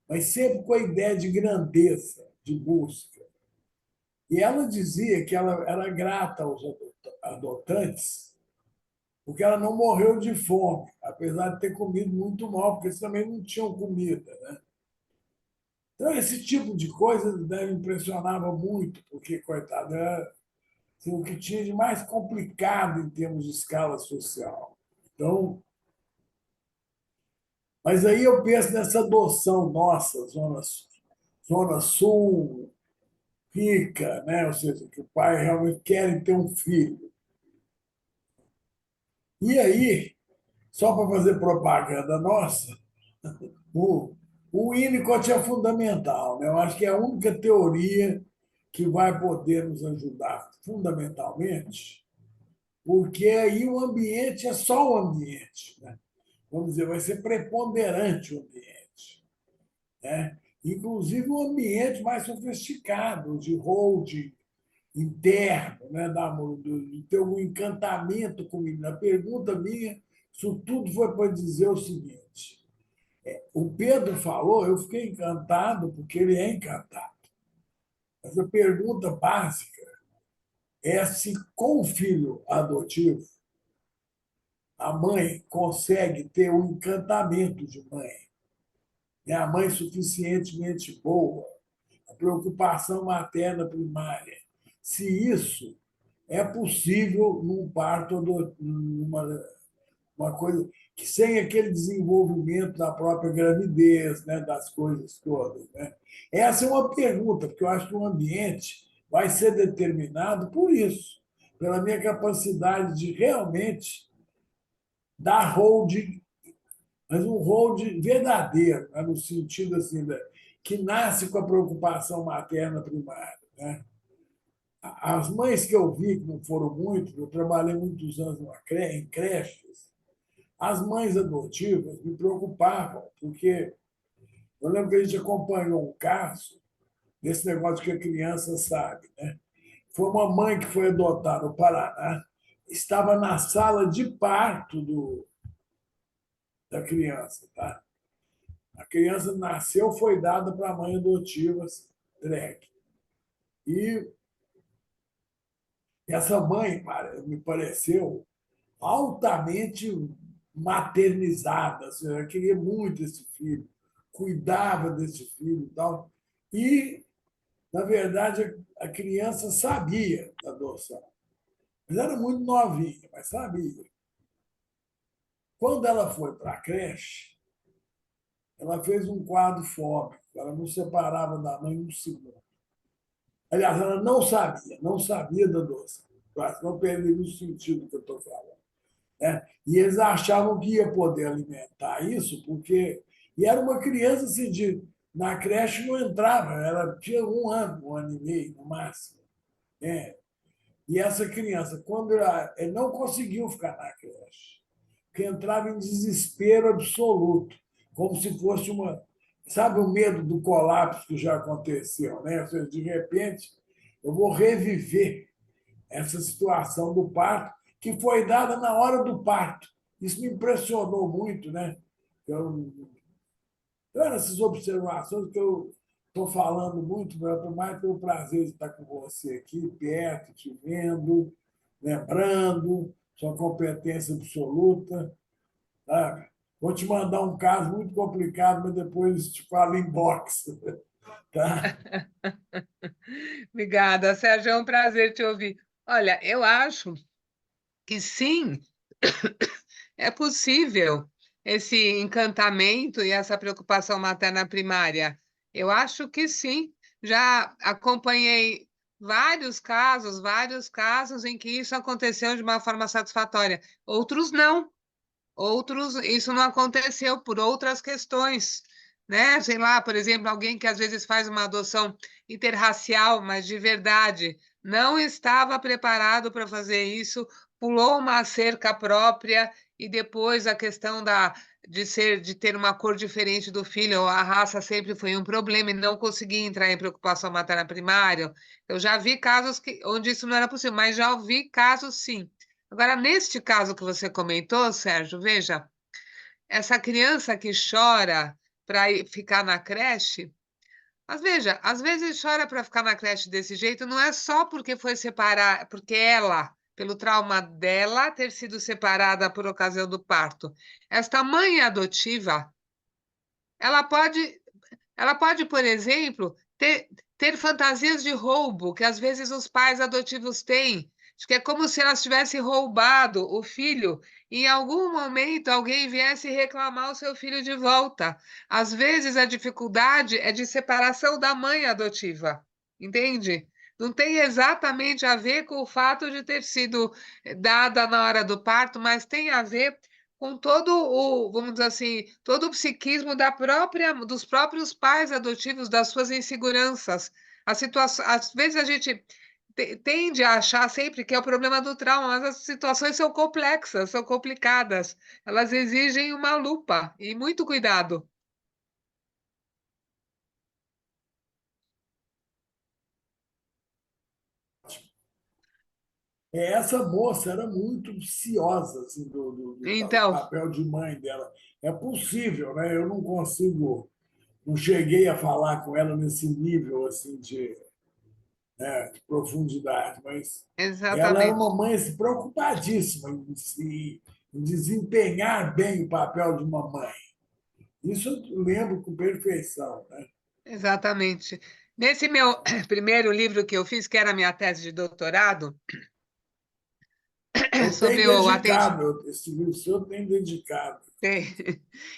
Mas sempre com a ideia de grandeza, de busca. E ela dizia que ela era grata aos adotantes, porque ela não morreu de fome, apesar de ter comido muito mal, porque eles também não tinham comida. Né? Então, esse tipo de coisa me impressionava muito, porque, coitada, era assim, o que tinha de mais complicado em termos de escala social. Então, mas aí eu penso nessa adoção nossa, Zona Sul, fica, né? Ou seja, que o pai realmente quer ter um filho. E aí, só para fazer propaganda nossa, o, o Winnicott é fundamental, né? Eu acho que é a única teoria que vai poder nos ajudar fundamentalmente, porque aí o ambiente é só o ambiente, né? Vamos dizer, vai ser preponderante o ambiente, né? Inclusive um ambiente mais sofisticado, de holding interno, né? De ter um encantamento comigo. A pergunta minha, isso tudo foi para dizer o seguinte: o Pedro falou, eu fiquei encantado, porque ele é encantado. Mas a pergunta básica é se com o filho adotivo a mãe consegue ter o encantamento de mãe, né? A mãe suficientemente boa, a preocupação materna primária. Se isso é possível num parto, uma coisa que sem aquele desenvolvimento da própria gravidez, né, das coisas todas, né? Essa é uma pergunta, porque eu acho que o ambiente vai ser determinado por isso, pela minha capacidade de realmente dar holding, mas um holding verdadeiro, né, no sentido assim, que nasce com a preocupação materna primária, né? As mães que eu vi, que não foram muitas, eu trabalhei muitos anos em creches, as mães adotivas me preocupavam, porque eu lembro que a gente acompanhou um caso desse negócio que a criança sabe, né? Foi uma mãe que foi adotar no Paraná, estava na sala de parto da criança, tá? A criança nasceu, foi dada para a mãe adotiva, entregue. E essa mãe me pareceu altamente maternizada, assim, ela queria muito esse filho, cuidava desse filho e tal. E, na verdade, a criança sabia da adoção. Mas era muito novinha, mas sabia. Quando ela foi para a creche, ela fez um quadro fóbico, ela não separava da mãe um segundo. Aliás, ela não sabia da adoção. Não perdi o sentido que eu estou falando, né? E eles achavam que ia poder alimentar isso, porque. E era uma criança assim, na creche não entrava, ela tinha um ano e meio, no máximo, né? E essa criança, quando ela não conseguiu ficar na creche, porque entrava em desespero absoluto, como se fosse uma. Sabe o medo do colapso que já aconteceu, né? Ou seja, de repente, eu vou reviver essa situação do parto, que foi dada na hora do parto. Isso me impressionou muito, né? Então, essas observações que eu estou falando muito, por mais que eu prazer de estar com você aqui, perto, te vendo, lembrando, sua competência absoluta. Sabe? Vou te mandar um caso muito complicado, mas depois te falo em box. Tá? Obrigada, Sérgio, é um prazer te ouvir. Olha, eu acho que sim, é possível esse encantamento e essa preocupação materna primária. Eu acho que sim. Já acompanhei vários casos em que isso aconteceu de uma forma satisfatória. Outros não. Outros, isso não aconteceu por outras questões, né? Sei lá, por exemplo, alguém que às vezes faz uma adoção interracial, mas de verdade não estava preparado para fazer isso, pulou uma cerca própria e depois a questão de ter uma cor diferente do filho, a raça sempre foi um problema e não conseguia entrar em preocupação materna primária. Eu já vi casos onde isso não era possível, mas já ouvi casos sim. Agora, neste caso que você comentou, Sérgio, veja, essa criança que chora para ficar na creche, mas veja, às vezes chora para ficar na creche desse jeito, não é só porque foi separar, porque ela, pelo trauma dela ter sido separada por ocasião do parto. Esta mãe adotiva, ela pode, ela pode, por exemplo, ter fantasias de roubo que às vezes os pais adotivos têm. Acho que é como se elas tivessem roubado o filho e em algum momento alguém viesse reclamar o seu filho de volta. Às vezes a dificuldade é de separação da mãe adotiva. entende? Não tem exatamente a ver com o fato de ter sido dada na hora do parto, mas tem a ver com todo o, vamos dizer assim, todo o psiquismo dos próprios pais adotivos, das suas inseguranças. Às vezes a gente tende a achar sempre que é o problema do trauma, mas as situações são complexas, são complicadas. Elas exigem uma lupa e muito cuidado. Essa moça era muito ciosa assim, do Então, papel de mãe dela. É possível, né? Eu não consigo, não cheguei a falar com ela nesse nível assim de profundidade, mas ela era exatamente. uma mãe assim, preocupadíssima em desempenhar bem o papel de uma mãe. Isso eu lembro com perfeição, né? Exatamente. Nesse meu primeiro livro que eu fiz, que era a minha tese de doutorado, Eu tenho sobre o atendimento. dedicado, esse livro seu tem dedicado.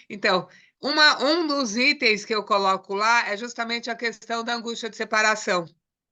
Então, um dos itens que eu coloco lá é justamente a questão da angústia de separação,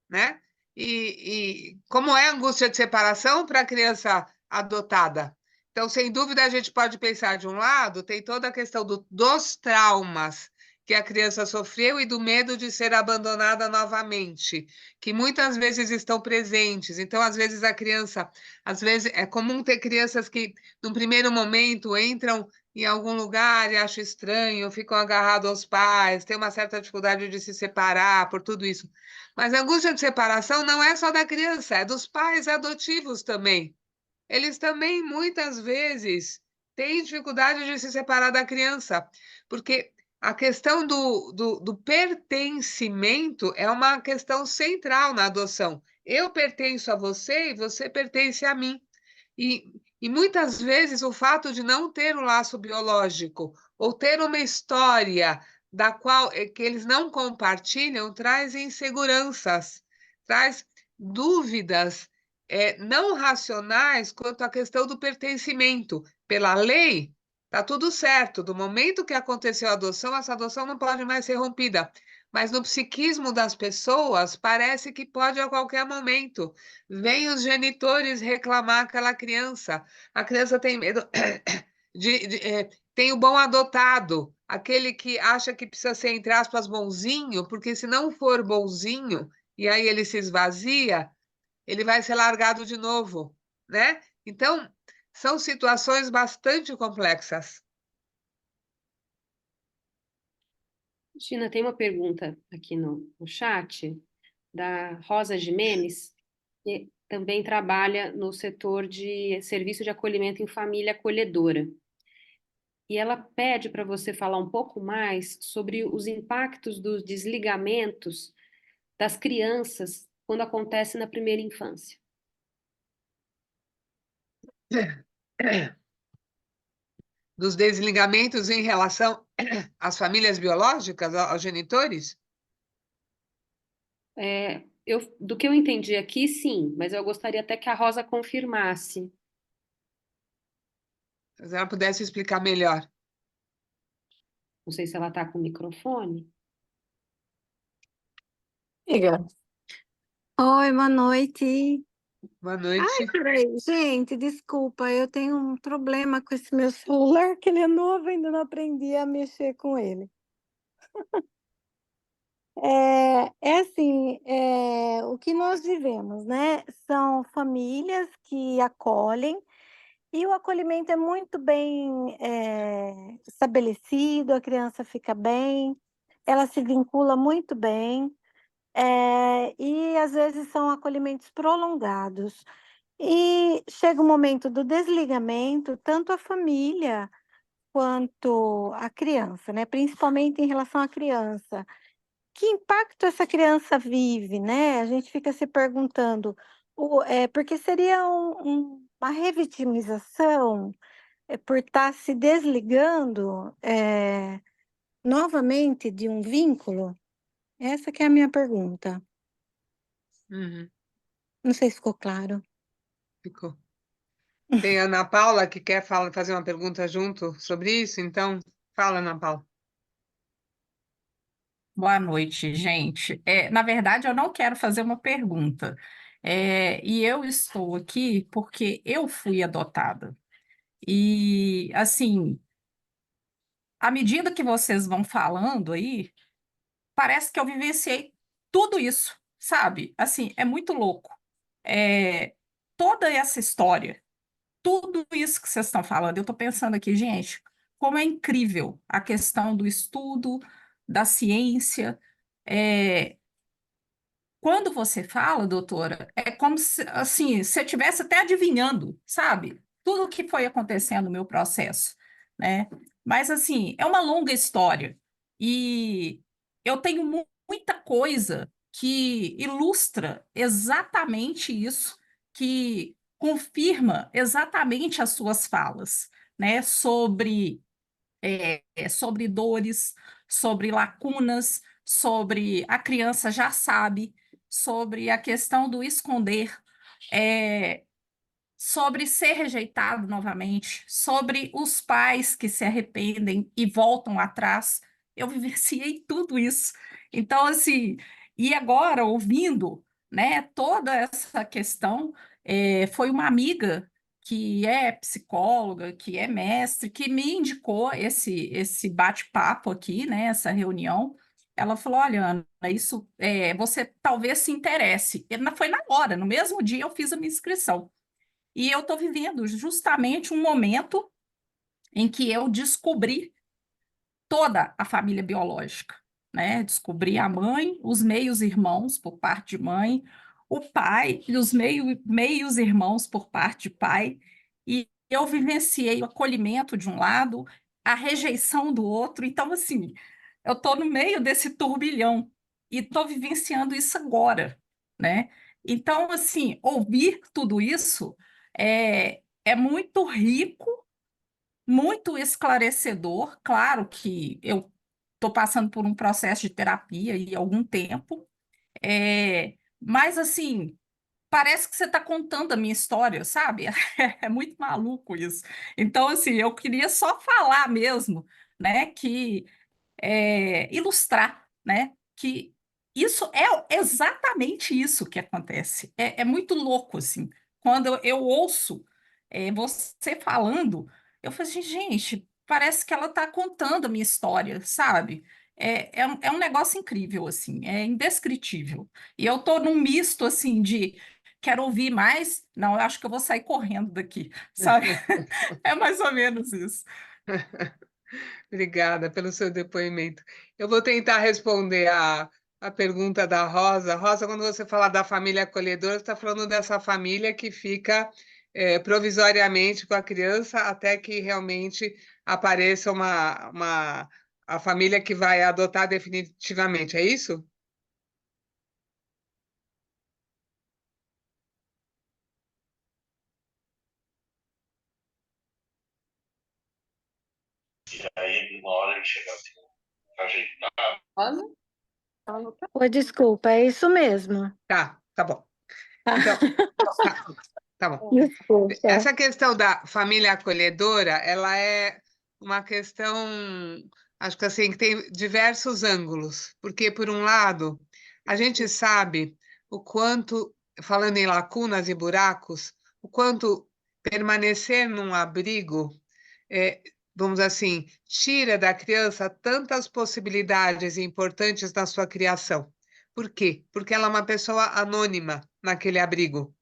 né? E como é a angústia de separação para a criança adotada? Então, sem dúvida, a gente pode pensar de um lado, tem toda a questão dos traumas que a criança sofreu e do medo de ser abandonada novamente, que muitas vezes estão presentes. Então, às vezes é comum ter crianças que, num primeiro momento, entram em algum lugar e acham estranho, ficam agarrados aos pais, têm uma certa dificuldade de se separar por tudo isso. Mas a angústia de separação não é só da criança, é dos pais adotivos também. Eles também, muitas vezes, têm dificuldade de se separar da criança, porque a questão do pertencimento é uma questão central na adoção. Eu pertenço a você e você pertence a mim. E muitas vezes o fato de não ter um laço biológico ou ter uma história da qual que eles não compartilham traz inseguranças, traz dúvidas não racionais quanto à questão do pertencimento. Pela lei, está tudo certo. Do momento que aconteceu a adoção, essa adoção não pode mais ser rompida. Mas no psiquismo das pessoas, parece que pode a qualquer momento. Vêm os genitores reclamar aquela criança. A criança tem medo tem o bom adotado, aquele que acha que precisa ser, entre aspas, bonzinho, porque se não for bonzinho, e aí ele se esvazia, ele vai ser largado de novo, né? Então, são situações bastante complexas. Cristina, tem uma pergunta aqui no chat da Rosa Jimenez, que também trabalha no setor de serviço de acolhimento em família acolhedora. E ela pede para você falar um pouco mais sobre os impactos dos desligamentos das crianças quando acontece na primeira infância. Dos desligamentos em relação às famílias biológicas, aos genitores? Do que eu entendi aqui, sim, mas eu gostaria até que a Rosa confirmasse. Se ela pudesse explicar melhor. Não sei se ela está com o microfone. Amiga. Oi, boa noite. Boa Ai, noite. peraí. Gente, desculpa, eu tenho um problema com esse meu celular, que ele é novo, ainda não aprendi a mexer com ele. É assim, o que nós vivemos, né? São famílias que acolhem, e o acolhimento é muito bem estabelecido, a criança fica bem, ela se vincula muito bem, e às vezes são acolhimentos prolongados. E chega o momento do desligamento, tanto a família quanto a criança, né? Principalmente em relação à criança. Que impacto essa criança vive, né? A gente fica se perguntando, porque seria uma revitimização por estar se desligando novamente de um vínculo? Essa que é a minha pergunta. Uhum, Não sei se ficou claro. ficou. Tem a Ana Paula que quer fazer uma pergunta junto sobre isso, então fala, Ana Paula. Boa noite, gente. Na verdade, eu não quero fazer uma pergunta. E eu estou aqui porque eu fui adotada. E, assim, à medida que vocês vão falando aí, parece que eu vivenciei tudo isso, sabe? Assim, é muito louco. É, Toda essa história, tudo isso que vocês estão falando, eu estou pensando aqui, gente, como é incrível a questão do estudo, da ciência. É, Quando você fala, doutora, é como se, assim, você estivesse até adivinhando, sabe? Tudo o que foi acontecendo no meu processo, né? Mas, assim, é uma longa história. E eu tenho muita coisa que ilustra exatamente isso, que confirma exatamente as suas falas, né? Sobre dores, sobre lacunas, sobre a criança já sabe, sobre a questão do esconder, é, sobre ser rejeitado novamente, sobre os pais que se arrependem e voltam atrás. Eu vivenciei tudo isso. Então, assim, e agora, ouvindo, né, toda essa questão, foi uma amiga que é psicóloga, que é mestre, que me indicou esse bate-papo aqui, né, essa reunião. Ela falou: olha, Ana, isso você talvez se interesse. Foi na hora, no mesmo dia eu fiz a minha inscrição. E eu estou vivendo justamente um momento em que eu descobri toda a família biológica, né? Descobri a mãe, os meios irmãos por parte de mãe, o pai e os meios irmãos por parte de pai, e eu vivenciei o acolhimento de um lado, a rejeição do outro. Então, assim, eu estou no meio desse turbilhão e estou vivenciando isso agora, né? Então, assim, ouvir tudo isso é muito rico, muito esclarecedor. Claro que eu estou passando por um processo de terapia há algum tempo, mas assim, parece que você está contando a minha história, sabe? É muito maluco isso. Então, assim, eu queria só falar mesmo, né, que ilustrar, né, que isso é exatamente isso que acontece. É muito louco, assim. Quando eu ouço você falando, eu falo assim, gente, parece que ela está contando a minha história, sabe? É um negócio incrível, assim, é indescritível. E eu estou num misto, assim, de quero ouvir mais, não, eu acho que eu vou sair correndo daqui, sabe? É mais ou menos isso. Obrigada pelo seu depoimento. Eu vou tentar responder a pergunta da Rosa. Rosa, quando você fala da família acolhedora, você está falando dessa família que fica provisoriamente com a criança até que realmente apareça a família que vai adotar definitivamente, é isso? Aí, uma hora ele chega assim, ajeitado. Rosa? Ela não tá- Oi, desculpa, é isso mesmo. Tá bom. Então, tá bom. Desculpa. Essa questão da família acolhedora, ela é uma questão, acho que assim, que tem diversos ângulos, porque por um lado, a gente sabe o quanto, falando em lacunas e buracos, o quanto permanecer num abrigo, é, vamos assim, tira da criança tantas possibilidades importantes na sua criação. Por quê? Porque ela é uma pessoa anônima naquele abrigo,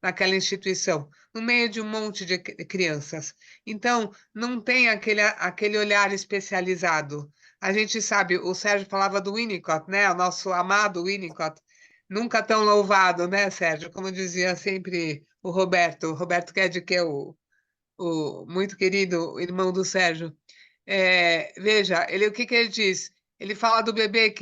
naquela instituição, no meio de um monte de crianças. Então, não tem aquele olhar especializado. A gente sabe, o Sérgio falava do Winnicott, né? O nosso amado Winnicott, nunca tão louvado, né, Sérgio? Como dizia sempre o Roberto Guedes, que é o muito querido irmão do Sérgio. Veja, o que ele diz? Ele fala do bebê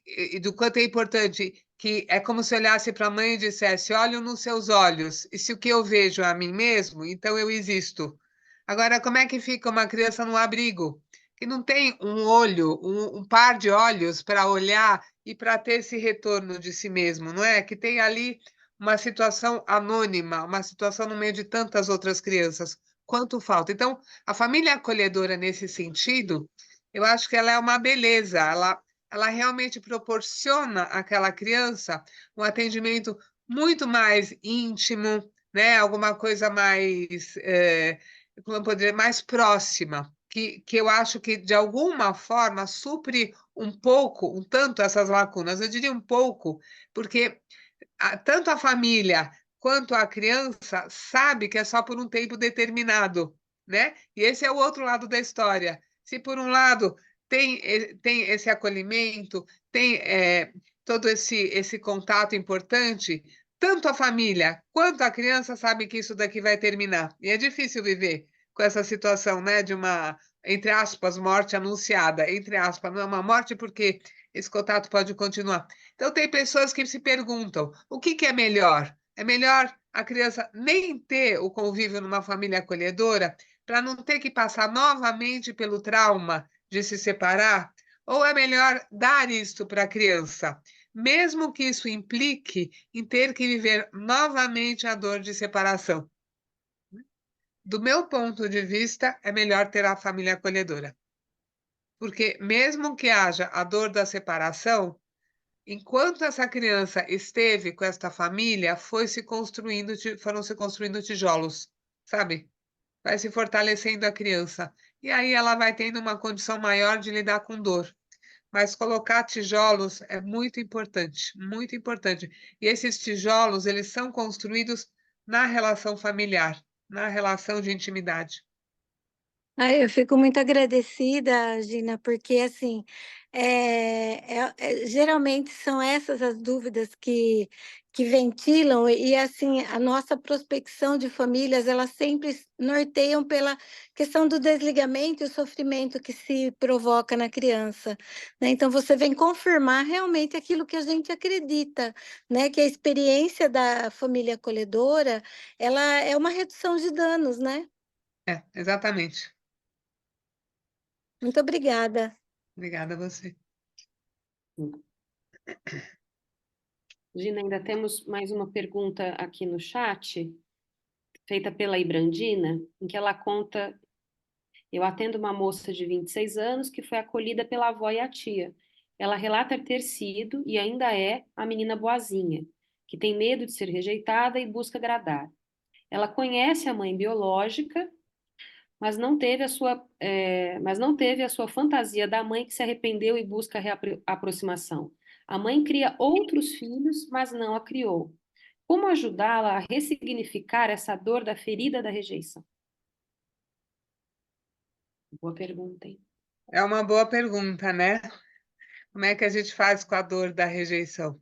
e do quanto é importante, que é como se olhasse para a mãe e dissesse: olho nos seus olhos, e se o que eu vejo é a mim mesmo, então eu existo. Agora, como é que fica uma criança num abrigo? Que não tem um olho, um par de olhos para olhar e para ter esse retorno de si mesmo, não é? Que tem ali uma situação anônima, uma situação no meio de tantas outras crianças. Quanto falta? Então, a família acolhedora nesse sentido, eu acho que ela é uma beleza, ela realmente proporciona àquela criança um atendimento muito mais íntimo, né? Alguma coisa mais, como eu poderia, mais próxima, que eu acho que, de alguma forma, supre um pouco, um tanto essas lacunas. Eu diria um pouco, porque tanto a família quanto a criança sabe que é só por um tempo determinado, né? E esse é o outro lado da história. Se por um lado tem esse acolhimento, tem todo esse contato importante, tanto a família quanto a criança sabe que isso daqui vai terminar. E é difícil viver com essa situação, né, de uma, entre aspas, morte anunciada, entre aspas, não é uma morte porque esse contato pode continuar. Então, tem pessoas que se perguntam: o que que é melhor? É melhor a criança nem ter o convívio numa família acolhedora, para não ter que passar novamente pelo trauma de se separar? Ou é melhor dar isto para a criança, mesmo que isso implique em ter que viver novamente a dor de separação? Do meu ponto de vista, é melhor ter a família acolhedora. Porque mesmo que haja a dor da separação, enquanto essa criança esteve com esta família, foram se construindo tijolos, sabe? Vai se fortalecendo a criança. E aí ela vai tendo uma condição maior de lidar com dor. Mas colocar tijolos é muito importante, muito importante. E esses tijolos, eles são construídos na relação familiar, na relação de intimidade. Eu fico muito agradecida, Gina, porque assim, geralmente são essas as dúvidas que ventilam, e assim, a nossa prospecção de famílias, elas sempre norteiam pela questão do desligamento e o sofrimento que se provoca na criança, né? Então, você vem confirmar realmente aquilo que a gente acredita, né? Que a experiência da família acolhedora, ela é uma redução de danos, né? Exatamente. Muito obrigada. Obrigada a você. Gina, ainda temos mais uma pergunta aqui no chat, feita pela Ibrandina, em que ela conta: eu atendo uma moça de 26 anos que foi acolhida pela avó e a tia. Ela relata ter sido, e ainda é, a menina boazinha, que tem medo de ser rejeitada e busca agradar. Ela conhece a mãe biológica, mas não teve a sua fantasia da mãe que se arrependeu e busca aproximação. A mãe cria outros filhos, mas não a criou. Como ajudá-la a ressignificar essa dor da ferida da rejeição? Boa pergunta, hein? É uma boa pergunta, né? Como é que a gente faz com a dor da rejeição?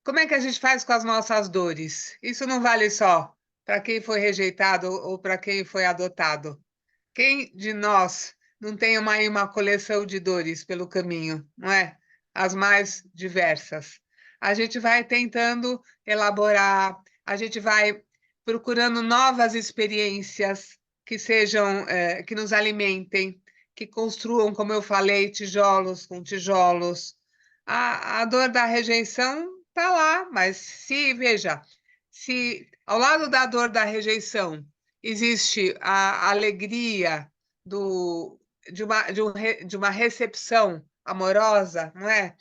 Como é que a gente faz com as nossas dores? Isso não vale só para quem foi rejeitado ou para quem foi adotado. Quem de nós não tem uma coleção de dores pelo caminho, não é? As mais diversas. A gente vai tentando elaborar, a gente vai procurando novas experiências que sejam, que nos alimentem, que construam, como eu falei, tijolos com tijolos. A dor da rejeição está lá, mas veja, se ao lado da dor da rejeição existe a alegria de uma recepção amorosa, não é?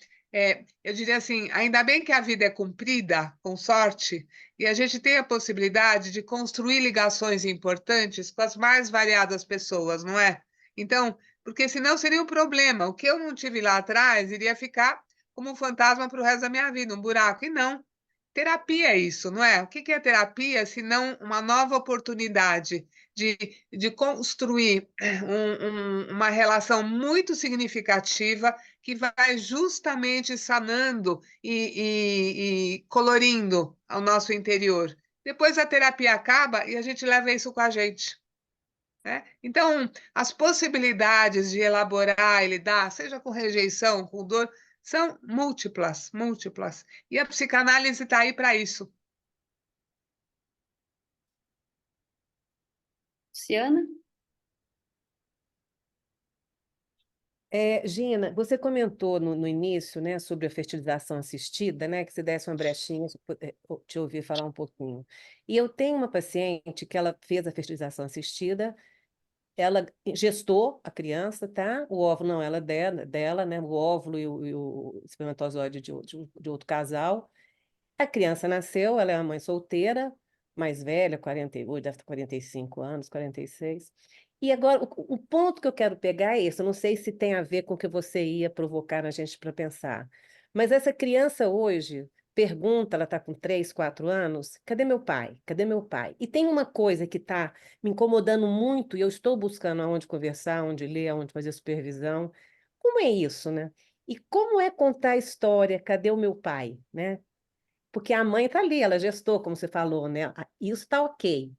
Eu diria assim, ainda bem que a vida é cumprida, com sorte, e a gente tem a possibilidade de construir ligações importantes com as mais variadas pessoas, não é? Então, porque senão seria um problema. O que eu não tive lá atrás iria ficar como um fantasma para o resto da minha vida, um buraco. E não. Terapia é isso, não é? O que é terapia, se não uma nova oportunidade de construir uma relação muito significativa que vai justamente sanando e colorindo ao nosso interior. Depois a terapia acaba e a gente leva isso com a gente, né? Então, as possibilidades de elaborar e lidar, seja com rejeição, com dor, são múltiplas, múltiplas. E a psicanálise está aí para isso. Luciana? Gina, você comentou no início, né, sobre a fertilização assistida, né, que se desse uma brechinha, te ouvir falar um pouquinho. E eu tenho uma paciente que ela fez a fertilização assistida ela gestou a criança, tá? O óvulo não, ela é dela, né? O óvulo e o espermatozoide de outro casal. A criança nasceu, ela é uma mãe solteira, mais velha, 48, deve ter 45 anos, 46. E agora, o ponto que eu quero pegar é esse, eu não sei se tem a ver com o que você ia provocar na gente para pensar, mas essa criança hoje pergunta, ela está com 3, 4 anos, cadê meu pai? Cadê meu pai? E tem uma coisa que está me incomodando muito, e eu estou buscando aonde conversar, aonde ler, aonde fazer supervisão. Como é isso, né? E como é contar a história, cadê o meu pai, né? Porque a mãe está ali, ela gestou, como você falou, né? Isso está ok.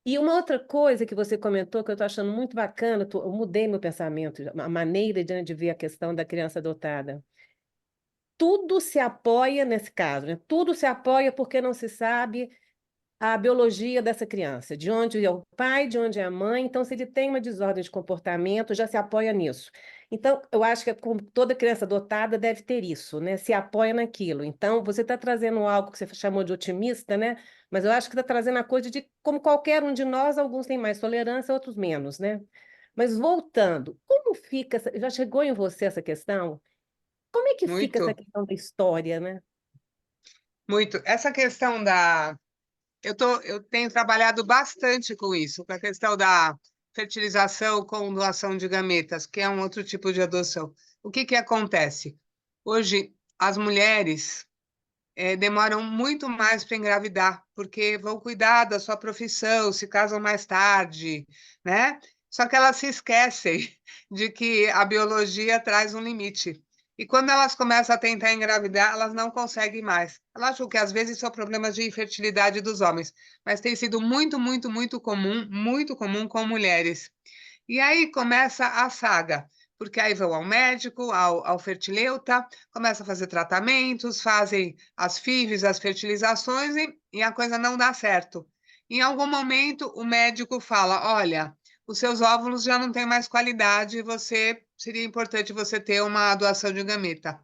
E uma outra coisa que você comentou, que eu estou achando muito bacana, eu mudei meu pensamento, a maneira de ver a questão da criança adotada. Tudo se apoia nesse caso, né? Tudo se apoia porque não se sabe a biologia dessa criança, de onde é o pai, de onde é a mãe. Então, se ele tem uma desordem de comportamento, já se apoia nisso. Então, eu acho que como toda criança adotada deve ter isso, né? Se apoia naquilo. Então, você está trazendo algo que você chamou de otimista, né? Mas eu acho que está trazendo a coisa de como qualquer um de nós, alguns têm mais tolerância, outros menos, né? Mas voltando, como fica, já chegou em você essa questão? Como é que fica essa Muito, questão da história, né? muito. Essa questão da eu tenho trabalhado bastante com isso, com a questão da fertilização com doação de gametas, que é um outro tipo de adoção. O que que acontece? Hoje, as mulheres demoram muito mais para engravidar, porque vão cuidar da sua profissão, se casam mais tarde, né? Só que elas se esquecem de que a biologia traz um limite. E quando elas começam a tentar engravidar, elas não conseguem mais. Elas acham que às vezes são problemas de infertilidade dos homens, mas tem sido muito, muito comum com mulheres. E aí começa a saga, porque aí vão ao médico, ao fertileuta, começa a fazer tratamentos, fazem as FIVs, as fertilizações, e a coisa não dá certo. Em algum momento, o médico fala: olha, os seus óvulos já não têm mais qualidade, seria importante você ter uma doação de gameta.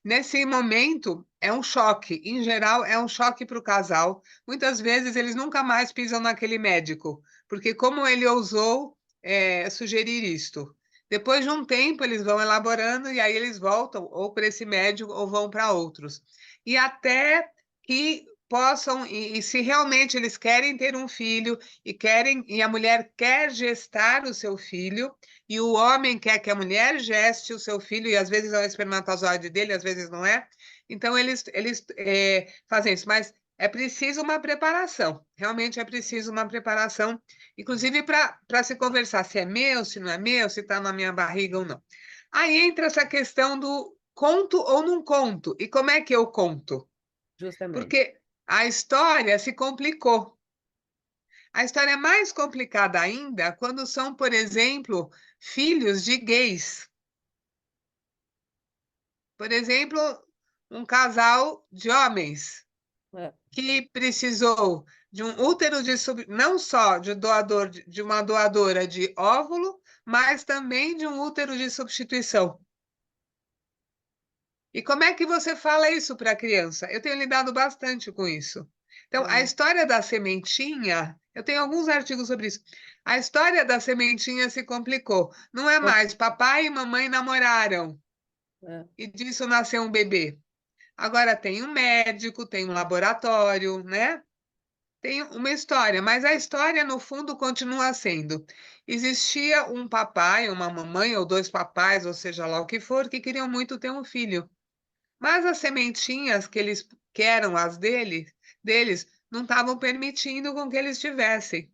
Nesse momento, é um choque. Em geral, é um choque para o casal. Muitas vezes, eles nunca mais pisam naquele médico, porque como ele ousou sugerir isto. Depois de um tempo, eles vão elaborando e aí eles voltam ou para esse médico ou vão para outros. E até que possam, e se realmente eles querem ter um filho e a mulher quer gestar o seu filho, e o homem quer que a mulher geste o seu filho, e às vezes é o espermatozoide dele, às vezes não é. Então, eles fazem isso, mas é preciso uma preparação, realmente é preciso uma preparação, inclusive para se conversar se é meu, se não é meu, se está na minha barriga ou não. Aí entra essa questão do conto ou não conto, e como é que eu conto? Justamente. Porque a história se complicou. A história é mais complicada ainda quando são, por exemplo, filhos de gays. Por exemplo, um casal de homens É. que precisou de um útero não só de uma doadora de óvulo, mas também de um útero de substituição. E como é que você fala isso para a criança? Eu tenho lidado bastante com isso. Então, a história da sementinha, eu tenho alguns artigos sobre isso. A história da sementinha se complicou. Não é mais papai e mamãe namoraram É. e disso nasceu um bebê. Agora tem um médico, tem um laboratório, né? Tem uma história, mas a história, no fundo, continua sendo: existia um papai, uma mamãe, ou dois papais, ou seja lá o que for, que queriam muito ter um filho. Mas as sementinhas que eram as deles, não estavam permitindo com que eles tivessem.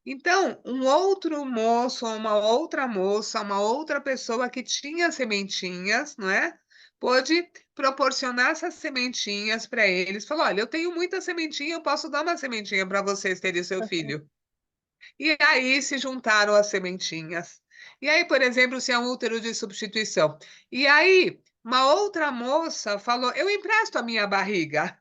Então, um outro moço, ou uma outra moça, uma outra pessoa que tinha sementinhas, não é? Pôde proporcionar essas sementinhas para eles. Falou: olha, eu tenho muita sementinha, eu posso dar uma sementinha para vocês terem seu filho. E aí se juntaram as sementinhas. E aí, por exemplo, se é um útero de substituição. E aí, uma outra moça falou: eu empresto a minha barriga.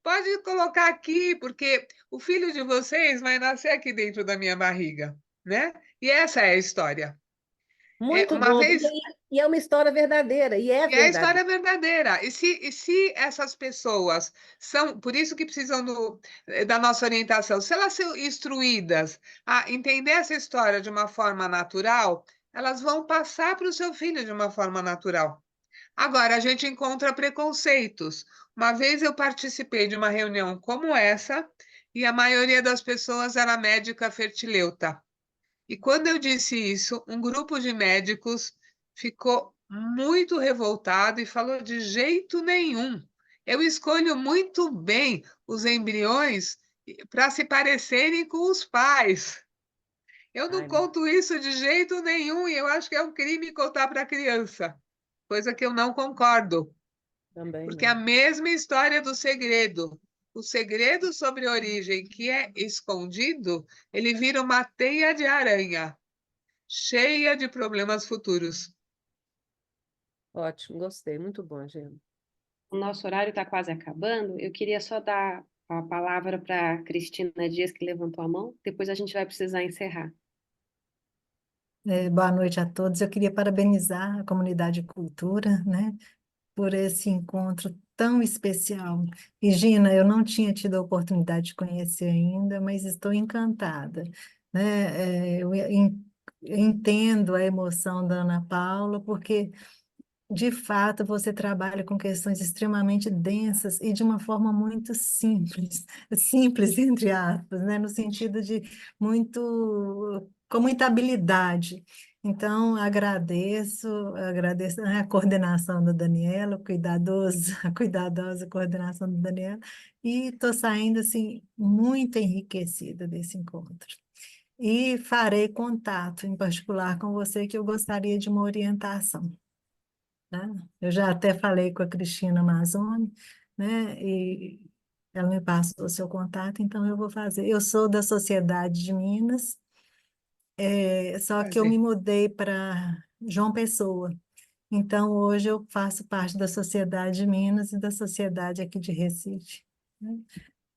Pode colocar aqui, porque o filho de vocês vai nascer aqui dentro da minha barriga, né? E essa é a história. Muito Uma bom, vez, e é uma história verdadeira, e é e é a verdadeira. história verdadeira. E se essas pessoas são, por isso que precisam da nossa orientação, se elas são instruídas a entender essa história de uma forma natural, elas vão passar para o seu filho de uma forma natural. Agora, a gente encontra preconceitos. Uma vez eu participei de uma reunião como essa, e a maioria das pessoas era médica fertileuta. E quando eu disse isso, um grupo de médicos ficou muito revoltado e falou: de jeito nenhum. Eu escolho muito bem os embriões para se parecerem com os pais. Eu não Ai, conto isso de jeito nenhum e eu acho que é um crime contar para a criança, coisa que eu não concordo, também porque é a não. mesma história do segredo. O segredo sobre a origem que é escondido, ele vira uma teia de aranha cheia de problemas futuros. Ótimo, gostei, muito bom, Gina. O nosso horário está quase acabando. Eu queria só dar a palavra para a Cristina Dias, que levantou a mão. Depois a gente vai precisar encerrar. Boa noite a todos. Eu queria parabenizar a comunidade de cultura, né, por esse encontro tão especial. E, Gina, eu não tinha tido a oportunidade de conhecer ainda, mas estou encantada, né? Eu entendo a emoção da Ana Paula, porque de fato, você trabalha com questões extremamente densas e de uma forma muito simples, simples entre aspas, né? No sentido de com muita habilidade. Então, agradeço, né, a coordenação da Daniela, a cuidadosa coordenação da Daniela, e estou saindo assim muito enriquecida desse encontro. E farei contato, em particular com você, que eu gostaria de uma orientação, né? Eu já até falei com a Cristina Mazzoni, né? E ela me passou o seu contato, então eu vou fazer. Eu sou da Sociedade de Minas, só que eu me Prazer. mudei para João Pessoa. Então hoje eu faço parte da Sociedade de Minas e da Sociedade aqui de Recife, né?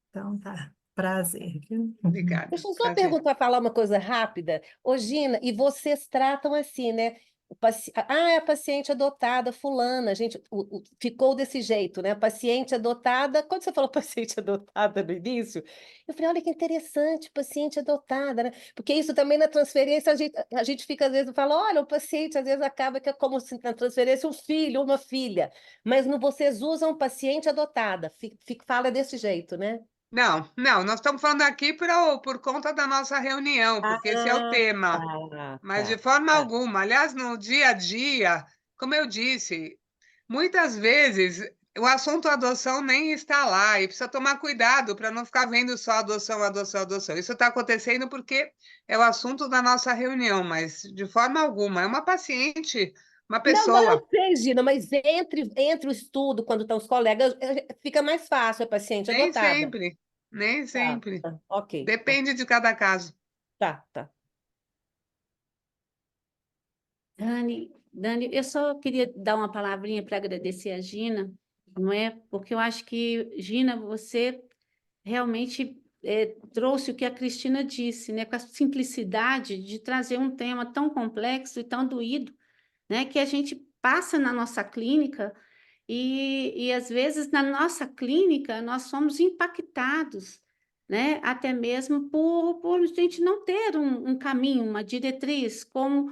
Então tá, prazer, viu? Obrigada. Deixa eu só Prazer. perguntar, falar uma coisa rápida. Ô, Gina, e vocês tratam assim, né? É a paciente adotada, fulana, gente, ficou desse jeito, né? Paciente adotada, quando você falou paciente adotada no início, eu falei, olha que interessante, paciente adotada, né? Porque isso também na transferência, a gente fica, às vezes, fala, olha, o paciente, às vezes, acaba que é como se na transferência um filho, uma filha, mas no, vocês usam paciente adotada, fala desse jeito, né? Não, não, nós estamos falando aqui por conta da nossa reunião, porque esse é o Ah, tema, mas de forma tá. alguma. Aliás, no dia a dia, como eu disse, muitas vezes o assunto adoção nem está lá e precisa tomar cuidado para não ficar vendo só adoção, adoção, adoção. Isso está acontecendo porque é o assunto da nossa reunião, mas de forma alguma. É uma paciente, uma Não, não, pessoa. eu sei, Gina, mas entre o estudo, quando estão os colegas, fica mais fácil a paciente Nem adotada. sempre, nem Tá, sempre. tá, ok. Depende de cada caso. Tá, tá. Dani, eu só queria dar uma palavrinha para agradecer a Gina, não é? Porque eu acho que, Gina, você realmente trouxe o que a Cristina disse, né? Com a simplicidade de trazer um tema tão complexo e tão doído, né? Que a gente passa na nossa clínica e às vezes na nossa clínica nós somos impactados, né? Até mesmo por a gente não ter um caminho, uma diretriz, como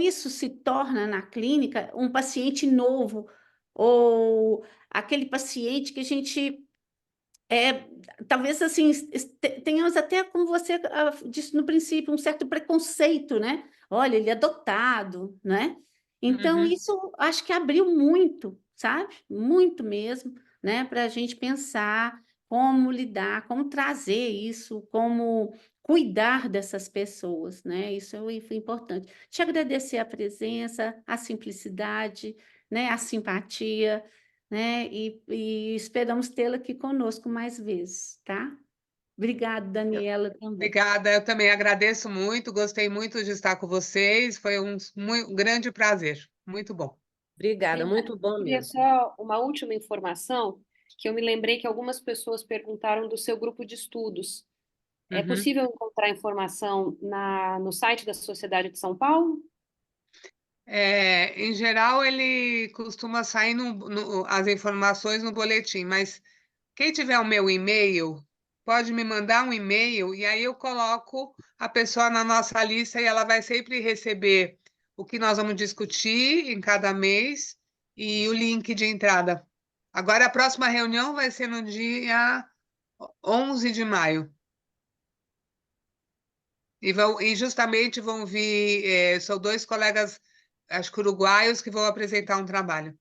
isso se torna na clínica um paciente novo, ou aquele paciente que a gente talvez assim tenhamos até, como você disse no princípio, um certo preconceito, né? Olha, ele é adotado, né? Então, Uhum. isso acho que abriu muito, sabe? Muito mesmo, né? Para a gente pensar como lidar, como trazer isso, como cuidar dessas pessoas, né? Isso foi importante. Te agradecer a presença, a simplicidade, né? A simpatia, né? E esperamos tê-la aqui conosco mais vezes, tá? Obrigada, Daniela, também. Obrigada, eu também agradeço muito, gostei muito de estar com vocês, foi um grande prazer, muito bom. Obrigada, Obrigada. muito bom Queria mesmo. só uma última informação, que eu me lembrei que algumas pessoas perguntaram do seu grupo de estudos. É Uhum. possível encontrar informação no site da Sociedade de São Paulo? Em geral, ele costuma sair as informações no boletim, mas quem tiver o meu e-mail, pode me mandar um e-mail e aí eu coloco a pessoa na nossa lista e ela vai sempre receber o que nós vamos discutir em cada mês e o link de entrada. Agora, a próxima reunião vai ser no dia 11 de maio. E justamente vão vir, são 2 colegas, acho que uruguaios, que vão apresentar um trabalho.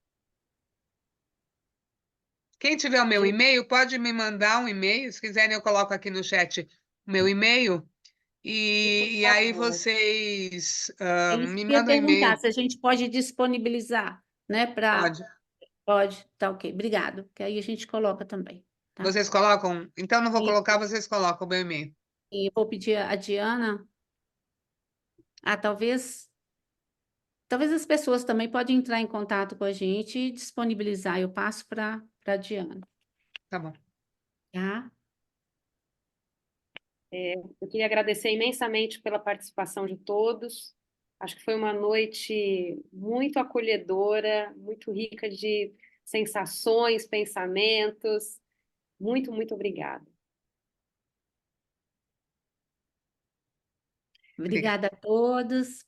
Quem tiver o meu e-mail, pode me mandar um e-mail. Se quiserem, eu coloco aqui no chat o meu e-mail. E aí vocês É isso me que eu ia mandam um perguntar, e-mail. se a gente pode disponibilizar, né? Pode. Pode, tá ok, obrigado. Que aí a gente coloca também, tá? Vocês colocam? Então, não vou E, colocar, vocês colocam o meu e-mail. e eu vou pedir a Diana. Talvez as pessoas também podem entrar em contato com a gente e disponibilizar. Eu passo para a Diana, Tá bom. tá? Eu queria agradecer imensamente pela participação de todos. Acho que foi uma noite muito acolhedora, muito rica de sensações, pensamentos. Muito, muito obrigada. Obrigada a todos.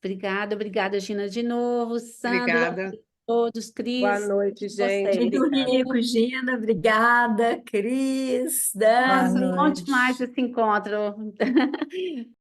Obrigada, Gina, de novo. Sandro, Obrigada. a todos, Boa Cris, noite, gente. vocês. Muito Obrigada. rico, Gina. Obrigada, Cris, Boa Nossa, Dani. bom demais noite. esse encontro.